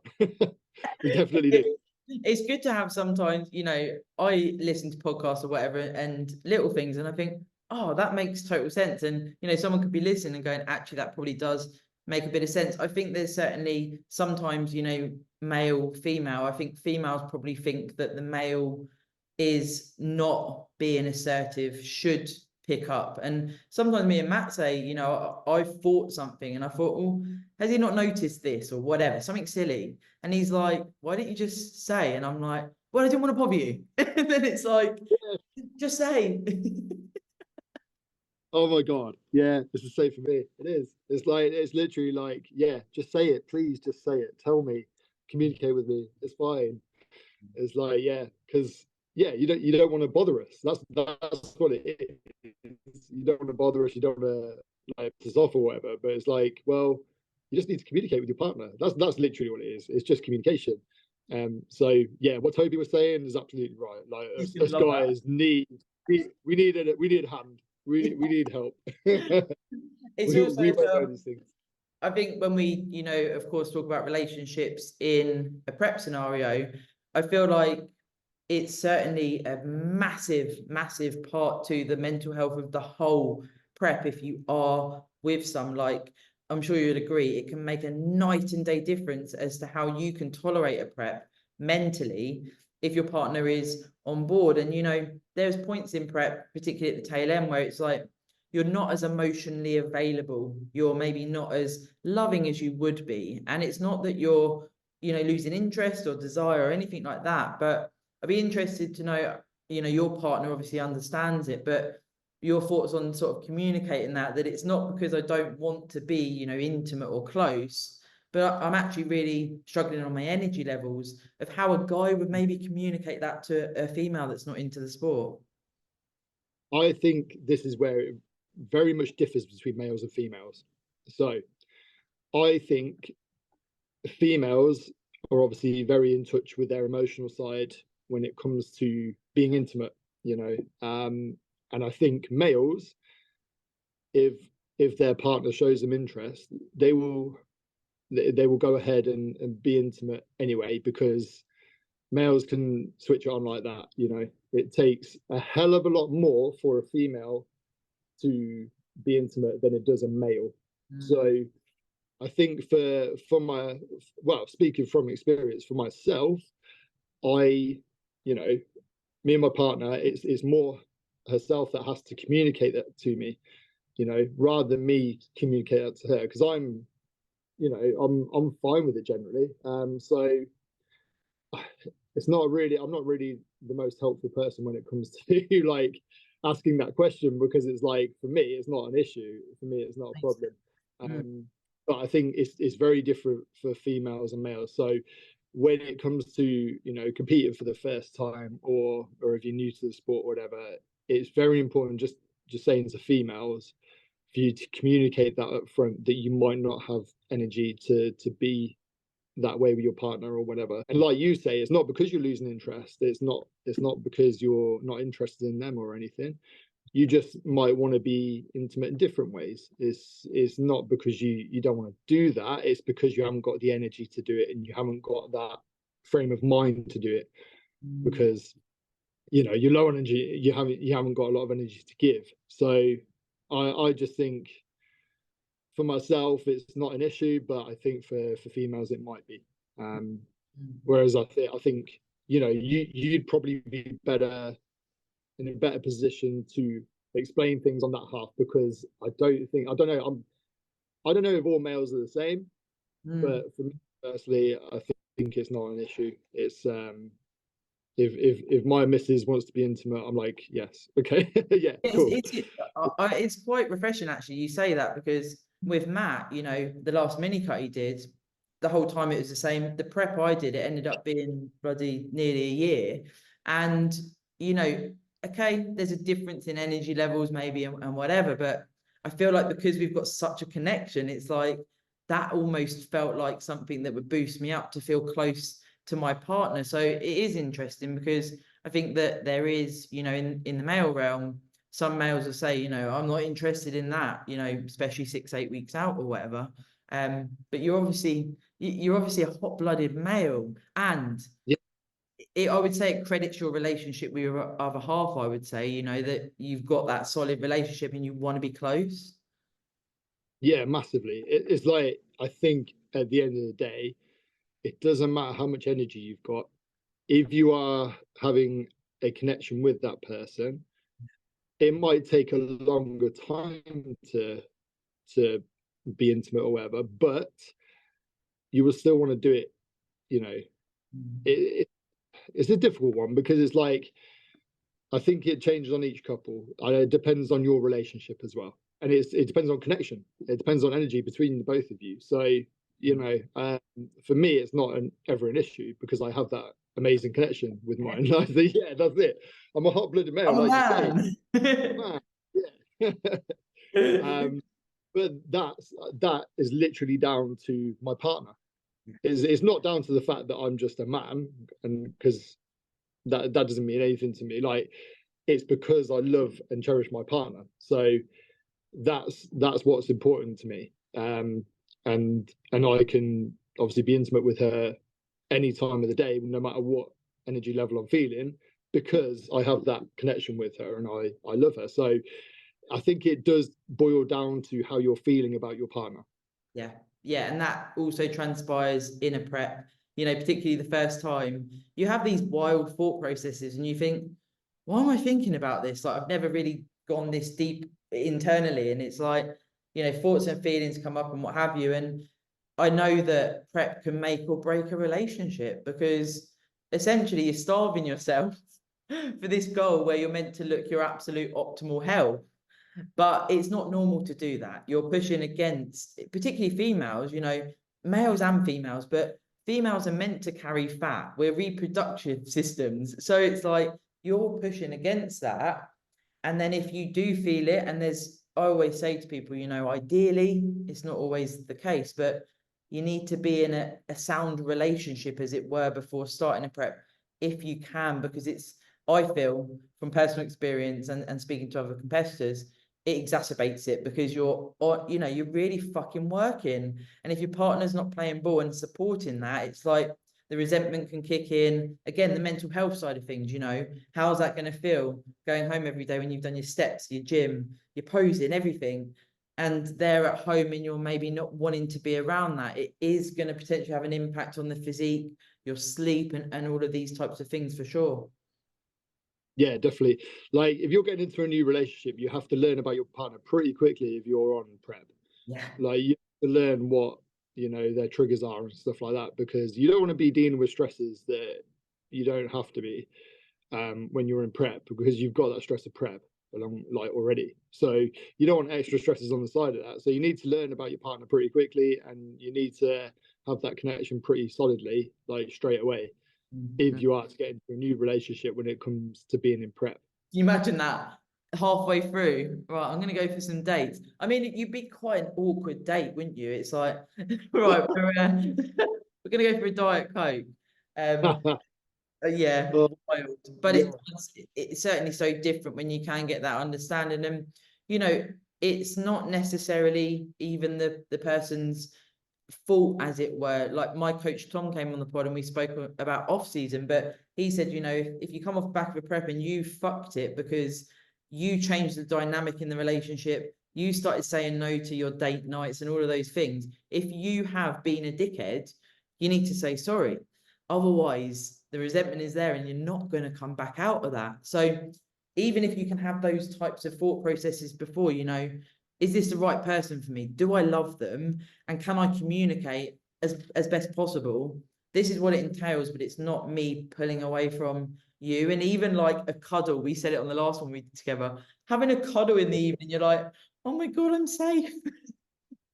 We definitely do. It's good to have sometimes, you know, I listen to podcasts or whatever and little things, and I think, oh, that makes total sense. And, you know, someone could be listening and going, actually, that probably does make a bit of sense. I think there's certainly sometimes, you know, male, female. I think females probably think that the male is not being assertive, should pick up. And sometimes me and Matt say, you know, I thought something and I thought, well, has he not noticed this or whatever, something silly? And he's like, why didn't you just say? And I'm like, well, I didn't want to bother you. And then it's like, just say. Oh my God. Yeah, it's the same for me. It is. It's like, it's literally like, yeah, just say it. Please just say it. Tell me, communicate with me. It's fine. It's like, yeah, because yeah, you don't want to bother us. That's what it is. You don't want to bother us. You don't want to like piss us off or whatever. But it's like, well, you just need to communicate with your partner. That's literally what it is. It's just communication. So yeah, what Toby was saying is absolutely right. Like us guys we need a hand. We need help. It's we also, won't know these things. I think when we, you know, of course, talk about relationships in a prep scenario, I feel like it's certainly a massive, massive part to the mental health of the whole prep. If you are with some, like, I'm sure you'd agree, it can make a night and day difference as to how you can tolerate a prep mentally if your partner is on board. And, you know, there's points in prep, particularly at the tail end, where it's like, you're not as emotionally available. You're maybe not as loving as you would be. And it's not that you're, you know, losing interest or desire or anything like that. But I'd be interested to know, you know, your partner obviously understands it, but your thoughts on sort of communicating that it's not because I don't want to be, you know, intimate or close, but I'm actually really struggling on my energy levels, of how a guy would maybe communicate that to a female that's not into the sport. I think this is where it very much differs between males and females. So I think females are obviously very in touch with their emotional side when it comes to being intimate, you know. And I think males, if their partner shows them interest, they will go ahead and be intimate anyway, because males can switch it on like that, you know. It takes a hell of a lot more for a female to be intimate than it does a male. So I think speaking from experience for myself, you know, me and my partner, it's more herself that has to communicate that to me, you know, rather than me communicate that to her, because I'm fine with it generally. So I'm not really the most helpful person when it comes to like asking that question, because it's like, for me, it's not an issue. For me, it's not a problem. But I think it's very different for females and males. So when it comes to, you know, competing for the first time, or if you're new to the sport or whatever, it's very important, just saying to females, for you to communicate that up front, that you might not have energy to be that way with your partner or whatever. And like you say, it's not because you're losing interest. It's not because you're not interested in them or anything. You just might want to be intimate in different ways. It's not because you don't want to do that. It's because you haven't got the energy to do it, and you haven't got that frame of mind to do it, because, you know, you're low on energy. You haven't got a lot of energy to give. So I just think, for myself, it's not an issue, but I think for females it might be. Whereas I think, you know, you'd probably be in a better position to explain things on that half, because I don't know if all males are the same, but for me personally, I think it's not an issue. It's if my missus wants to be intimate, I'm like, yes, okay. Yeah, cool. It's quite refreshing actually you say that, because with Matt, you know, the last mini cut he did, the whole time it was the same. The prep I did, it ended up being bloody nearly a year. And, you know, okay, there's a difference in energy levels maybe and whatever, but I feel like because we've got such a connection, it's like that almost felt like something that would boost me up to feel close to my partner. So it is interesting, because I think that there is, you know, in the male realm, some males will say, you know, I'm not interested in that, you know, especially 6-8 weeks out or whatever. But you're obviously a hot-blooded male, and yeah, I would say it credits your relationship with your other half. I would say, you know, that you've got that solid relationship and you want to be close. Yeah, massively. It's like, I think at the end of the day, it doesn't matter how much energy you've got. If you are having a connection with that person, it might take a longer time to be intimate or whatever, but you will still want to do it. You know, it's a difficult one, because it's like, I think it changes on each couple. It depends on your relationship as well, and it depends on connection. It depends on energy between the both of you. So, you know, for me, it's not ever an issue, because I have that amazing connection with mine. I say, yeah, that's it. I'm a hot-blooded male, I'm a like you say. man. Yeah. But that is literally down to my partner. It's not down to the fact that I'm just a man, and because that doesn't mean anything to me. Like, it's because I love and cherish my partner. So that's what's important to me. And I can obviously be intimate with her any time of the day, no matter what energy level I'm feeling, because I have that connection with her and I love her. So I think it does boil down to how you're feeling about your partner. Yeah, yeah, and that also transpires in a prep. You know, particularly the first time, you have these wild thought processes, and you think, why am I thinking about this? Like, I've never really gone this deep internally, and it's like, you know, thoughts and feelings come up and what have you. And I know that prep can make or break a relationship, because essentially you're starving yourself for this goal where you're meant to look your absolute optimal health. But it's not normal to do that. You're pushing against, particularly females, you know, males and females, but females are meant to carry fat. We're reproductive systems. So it's like you're pushing against that. And then if you do feel it, and I always say to people, you know, ideally, it's not always the case, but you need to be in a sound relationship, as it were, before starting a prep, if you can, because I feel from personal experience and speaking to other competitors, it exacerbates it, because you're really fucking working. And if your partner's not playing ball and supporting that, it's like the resentment can kick in. Again, the mental health side of things, you know, how's that going to feel going home every day when you've done your steps, your gym, your posing, everything, and they're at home and you're maybe not wanting to be around that? It is going to potentially have an impact on the physique, your sleep, and all of these types of things, for sure. Yeah, definitely. Like, if you're getting into a new relationship, you have to learn about your partner pretty quickly if you're on prep. Yeah. Like, you have to learn what, you know, their triggers are and stuff like that, because you don't want to be dealing with stresses that you don't have to be when you're in prep, because you've got that stress of prep along, like, already. So you don't want extra stresses on the side of that. So you need to learn about your partner pretty quickly, and you need to have that connection pretty solidly, like, straight away, if you are to get into a new relationship when it comes to being in prep. Can you imagine that halfway through? Right, I'm going to go for some dates. I mean, you'd be quite an awkward date, wouldn't you? It's like, right, we're going to go for a Diet Coke. Yeah, wild. But Yeah. it's certainly so different when you can get that understanding. And, you know, it's not necessarily even the person's fault, as it were. Like, my coach Tom came on the pod and we spoke about off season, but he said, you know, if you come off the back of a prep and you fucked it because you changed the dynamic in the relationship, you started saying no to your date nights and all of those things, if you have been a dickhead, you need to say sorry. Otherwise, the resentment is there and you're not going to come back out of that. So even if you can have those types of thought processes before, you know, is this the right person for me? Do I love them? And can I communicate as best possible? This is what it entails, but it's not me pulling away from you. And even like a cuddle, we said it on the last one we did together, having a cuddle in the evening, you're like, oh my God, I'm safe.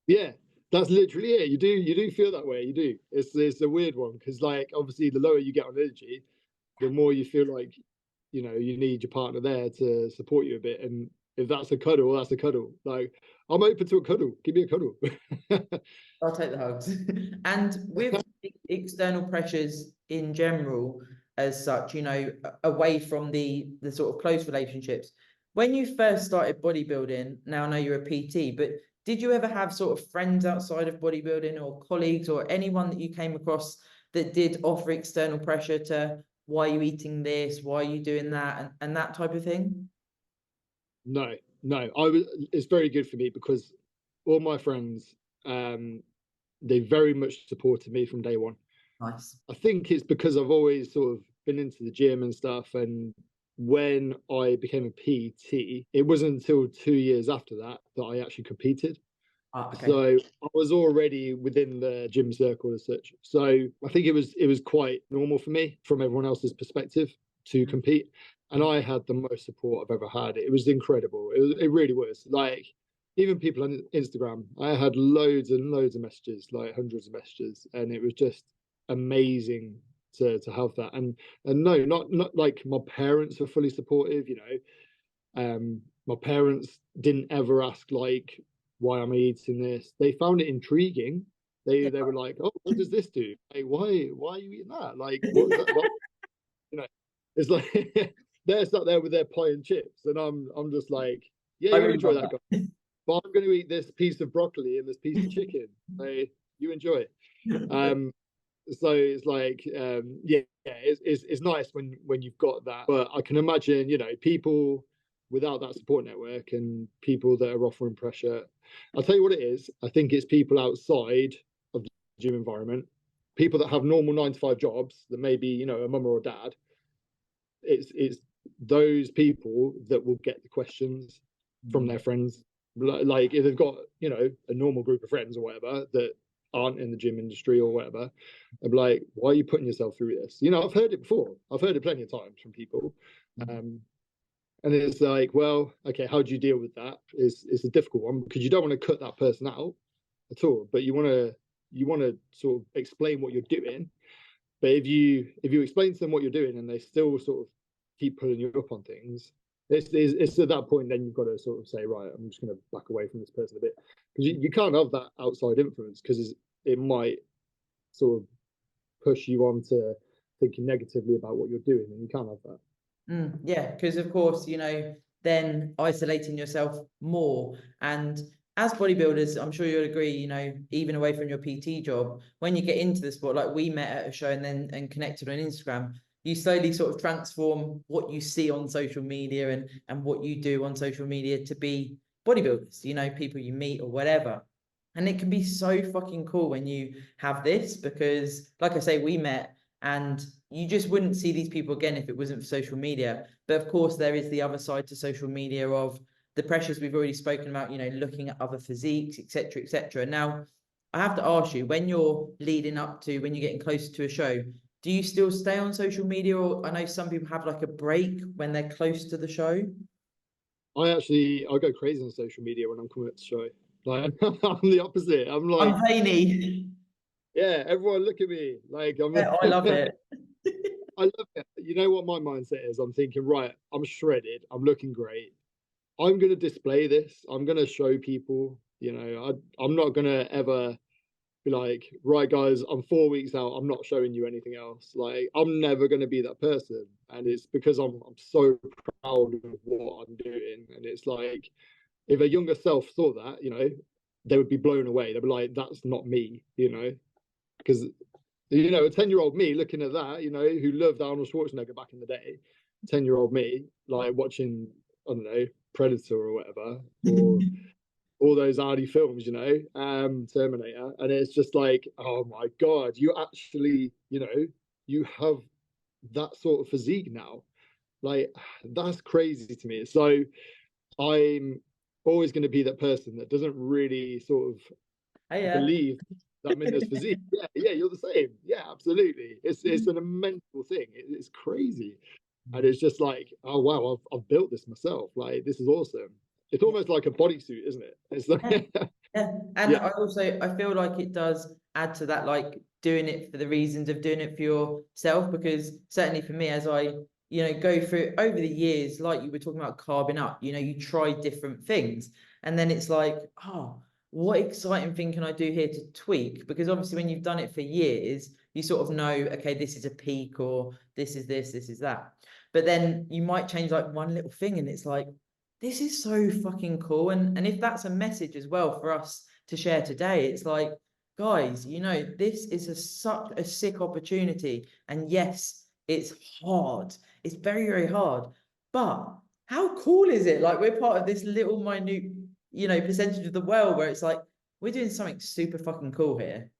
Yeah, that's literally it. You do feel that way. You do. It's a weird one, because, like, obviously the lower you get on energy, the more you feel like, you know, you need your partner there to support you a bit. And if that's a cuddle, that's a cuddle. Like, I'm open to a cuddle. Give me a cuddle. I'll take the hugs. And with external pressures in general, as such, you know, away from the sort of close relationships, when you first started bodybuilding, now I know you're a PT, but did you ever have sort of friends outside of bodybuilding, or colleagues, or anyone that you came across that did offer external pressure to, why are you eating this? Why are you doing that? And that type of thing? No. It's very good for me, because all my friends, they very much supported me from day one. Nice. I think it's because I've always sort of been into the gym and stuff. And when I became a PT, it wasn't until 2 years after that that I actually competed. Okay. So I was already within the gym circle as such. So I think it was quite normal for me from everyone else's perspective to compete. And I had the most support I've ever had. It was incredible. It really was. Like, even people on Instagram, I had loads and loads of messages, like hundreds of messages, and it was just amazing to have that. And no, not like my parents were fully supportive, you know. My parents didn't ever ask like, why am I eating this? They found it intriguing. They were like, oh, what does this do? Like, why are you eating that? Like, what is that? What? You know, it's like they're sat there with their pie and chips, and I'm just like, yeah, you enjoy that, guy. But I'm going to eat this piece of broccoli and this piece of chicken. So you enjoy it. So it's like, yeah, it's nice when you've got that. But I can imagine, you know, people without that support network and people that are offering pressure. I'll tell you what it is. I think it's people outside of the gym environment, people that have normal 9-to-5 jobs that maybe, you know, a mum or a dad. It's those people that will get the questions from their friends. Like if they've got, you know, a normal group of friends or whatever that aren't in the gym industry or whatever, I'm like, why are you putting yourself through this? You know, I've heard it before. I've heard it plenty of times from people. And it's like, well, okay, how do you deal with that? It's a difficult one because you don't want to cut that person out at all, but you want to sort of explain what you're doing. But if you explain to them what you're doing and they still sort of keep pulling you up on things, it's at that point then you've got to sort of say, right, I'm just going to back away from this person a bit, because you can't have that outside influence, because it might sort of push you on to thinking negatively about what you're doing, and you can't have that. Yeah, because of course, you know, then isolating yourself more. And as bodybuilders, I'm sure you'll agree, you know, even away from your PT job, when you get into the sport, like we met at a show and connected on Instagram, you slowly sort of transform what you see on social media and what you do on social media to be bodybuilders, you know, people you meet or whatever. And it can be so fucking cool when you have this, because like I say, we met and you just wouldn't see these people again if it wasn't for social media. But of course, there is the other side to social media of the pressures we've already spoken about, you know, looking at other physiques, etc., etc. Now, I have to ask you, when you're leading up to, when you're getting closer to a show, do you still stay on social media? Or I know some people have like a break when they're close to the show. I go crazy on social media when I'm coming up to show. Like, I'm the opposite. I'm like, I'm 𝗍𝗍. yeah, everyone look at me. Like, I love it. I love it. You know what my mindset is? I'm thinking, right, I'm shredded. I'm looking great. I'm going to display this. I'm going to show people, you know, I'm not going to ever be like, right, guys, I'm 4 weeks out. I'm not showing you anything else. Like, I'm never going to be that person. And it's because I'm so proud of what I'm doing. And it's like, if a younger self saw that, you know, they would be blown away. They'd be like, that's not me, you know, because, you know, a 10-year-old me looking at that, you know, who loved Arnold Schwarzenegger back in the day, 10-year-old me, like watching, I don't know, Predator or whatever, or all those arty films, you know, Terminator. And it's just like, oh my God, you actually, you know, you have that sort of physique now. Like, that's crazy to me. So I'm always going to be that person that doesn't really sort of believe that I'm in this physique. Yeah, you're the same. Yeah, absolutely. It's an immense thing. It's crazy. And it's just like, oh wow, I've built this myself. Like, this is awesome. It's almost like a bodysuit, isn't it? It's like yeah. And I feel like it does add to that, like doing it for the reasons of doing it for yourself, because certainly for me, as I, you know, go through over the years, like you were talking about carving up, you know, you try different things and then it's like, oh, what exciting thing can I do here to tweak? Because obviously when you've done it for years, you sort of know, okay, this is a peak, or this is this is that. But then you might change like one little thing and it's like, this is so fucking cool. And if that's a message as well for us to share today, it's like, guys, you know, this is such a sick opportunity. And yes, it's hard. It's very, very hard. But how cool is it? Like, we're part of this little minute you know, percentage of the world where it's like, we're doing something super fucking cool here.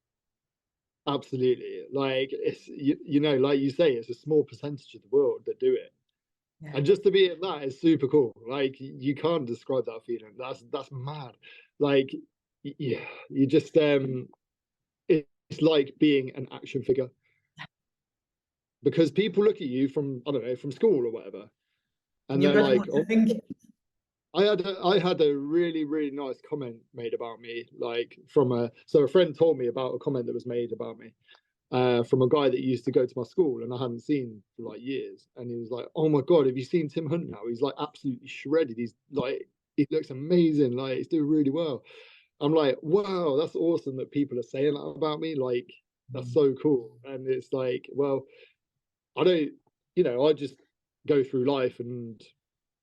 Absolutely. Like it's you know, like you say, it's a small percentage of the world that do it. Yeah. And just to be at that is super cool. Like you can't describe that feeling. That's mad. Like yeah, you just it's like being an action figure. Because people look at you from, I don't know, from school or whatever. And they're like, oh, I had a really, really nice comment made about me, like from a friend told me about a comment that was made about me from a guy that used to go to my school and I hadn't seen for like years. And he was like, oh my God, have you seen Tim Hunt now? He's like absolutely shredded. He's like, he looks amazing. Like he's doing really well. I'm like, wow, that's awesome that people are saying that about me. Like, that's so cool. And it's like, well, I don't, you know, I just go through life and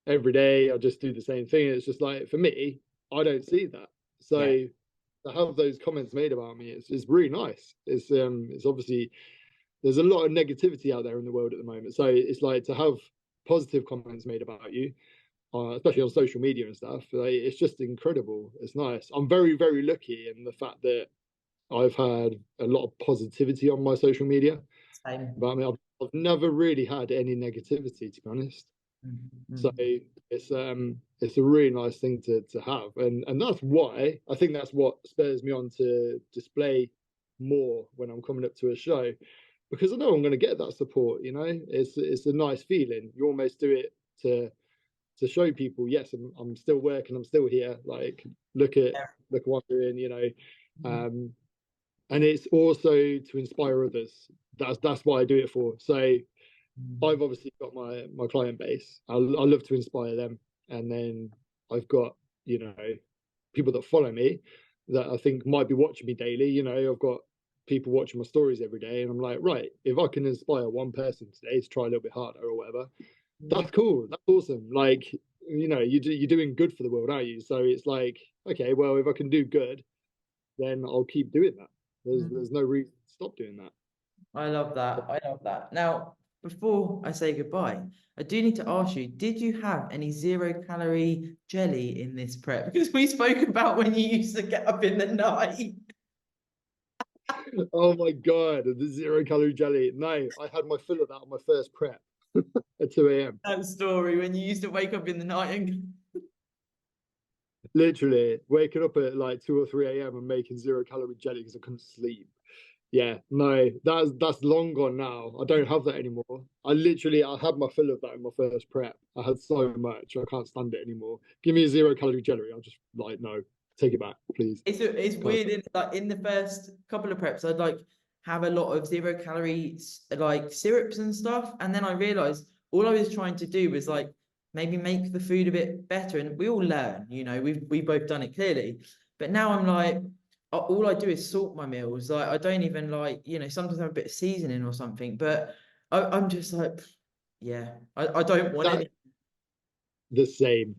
every day I just do the same thing. It's just like, for me, I don't see that. So to have those comments made about me, it's really nice. It's obviously, there's a lot of negativity out there in the world at the moment. So it's like to have positive comments made about you, especially on social media and stuff, like, it's just incredible. It's nice. I'm very, very lucky in the fact that I've had a lot of positivity on my social media. Same. But I mean, I've never really had any negativity, to be honest. So it's a really nice thing to have, and that's why I think that's what spurs me on to display more when I'm coming up to a show, because I know I'm going to get that support. You know, it's a nice feeling. You almost do it to show people, yes, I'm still working, I'm still here. Like look at what I'm doing. You know, and it's also to inspire others. That's what I do it for. So I've obviously got my client base. I love to inspire them, and then I've got, you know, people that follow me that I think might be watching me daily. You know, I've got people watching my stories every day, and I'm like, right, if I can inspire one person today to try a little bit harder or whatever, that's cool. That's awesome. Like, you know, you're doing good for the world, aren't you? So it's like, okay, well, if I can do good, then I'll keep doing that. There's no reason to stop doing that. I love that. I love that. Now, before I say goodbye, I do need to ask you, did you have any 0-calorie jelly in this prep? Because we spoke about when you used to get up in the night. Oh my God, the 0-calorie jelly. No, I had my fill of that on my first prep at 2 a.m. That story when you used to wake up in the night and literally waking up at like 2 or 3 a.m. and making 0-calorie jelly because I couldn't sleep. Yeah, no, that's long gone now. I don't have that anymore. I had my fill of that in my first prep. I had so much, I can't stand it anymore. Give me a 0-calorie jelly. I'll just like, no, take it back, please. It's weird. Like in the first couple of preps, I'd like have a lot of 0-calorie like syrups and stuff, and then I realized all I was trying to do was like maybe make the food a bit better. And we all learn, you know, we've both done it clearly. But now I'm like, all I do is salt my meals. Like I don't even like, you know, sometimes I have a bit of seasoning or something, but I'm just like, yeah, I don't want any. The same.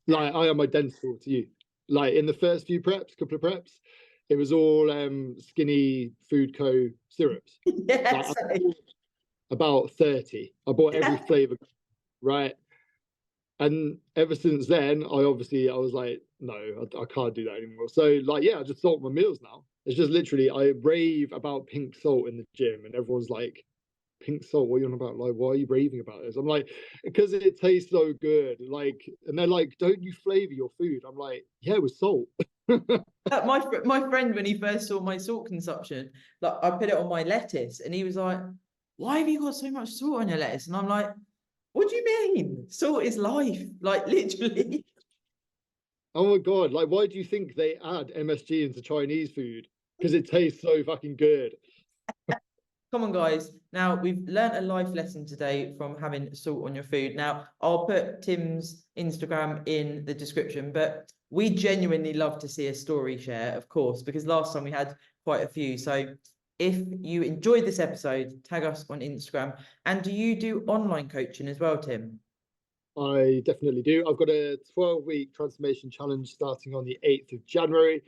Like I am identical to you. Like in the first few couple of preps, it was all Skinny Food Co. syrups. Yeah, like, about 30. I bought every flavor, right? And ever since then, I was like, no, I can't do that anymore. So like, yeah, I just salt my meals now. It's just literally, I rave about pink salt in the gym, and everyone's like, pink salt, what are you on about? Like, why are you raving about this? I'm like, because it tastes so good. Like, and they're like, don't you flavor your food? I'm like, yeah, with salt. My friend, when he first saw my salt consumption, like I put it on my lettuce, and he was like, why have you got so much salt on your lettuce? And I'm like, what do you mean? Salt is life, like literally. Oh my God, like why do you think they add MSG into Chinese food? Because it tastes so fucking good. Come on, guys. Now, we've learnt a life lesson today from having salt on your food. Now, I'll put Tim's Instagram in the description, but we genuinely love to see a story share, of course, because last time we had quite a few. So if you enjoyed this episode, tag us on Instagram. And do you do online coaching as well, Tim? I definitely do. I've got a 12-week transformation challenge starting on the 8th of January.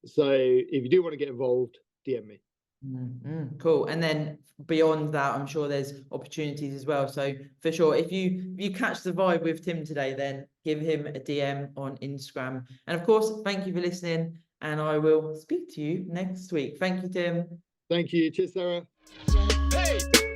So if you do want to get involved, DM me. Cool. And then beyond that, I'm sure there's opportunities as well. So for sure, if you catch the vibe with Tim today, then give him a DM on Instagram. And of course, thank you for listening, and I will speak to you next week. Thank you, Tim. Thank you. Cheers, Sarah. Hey!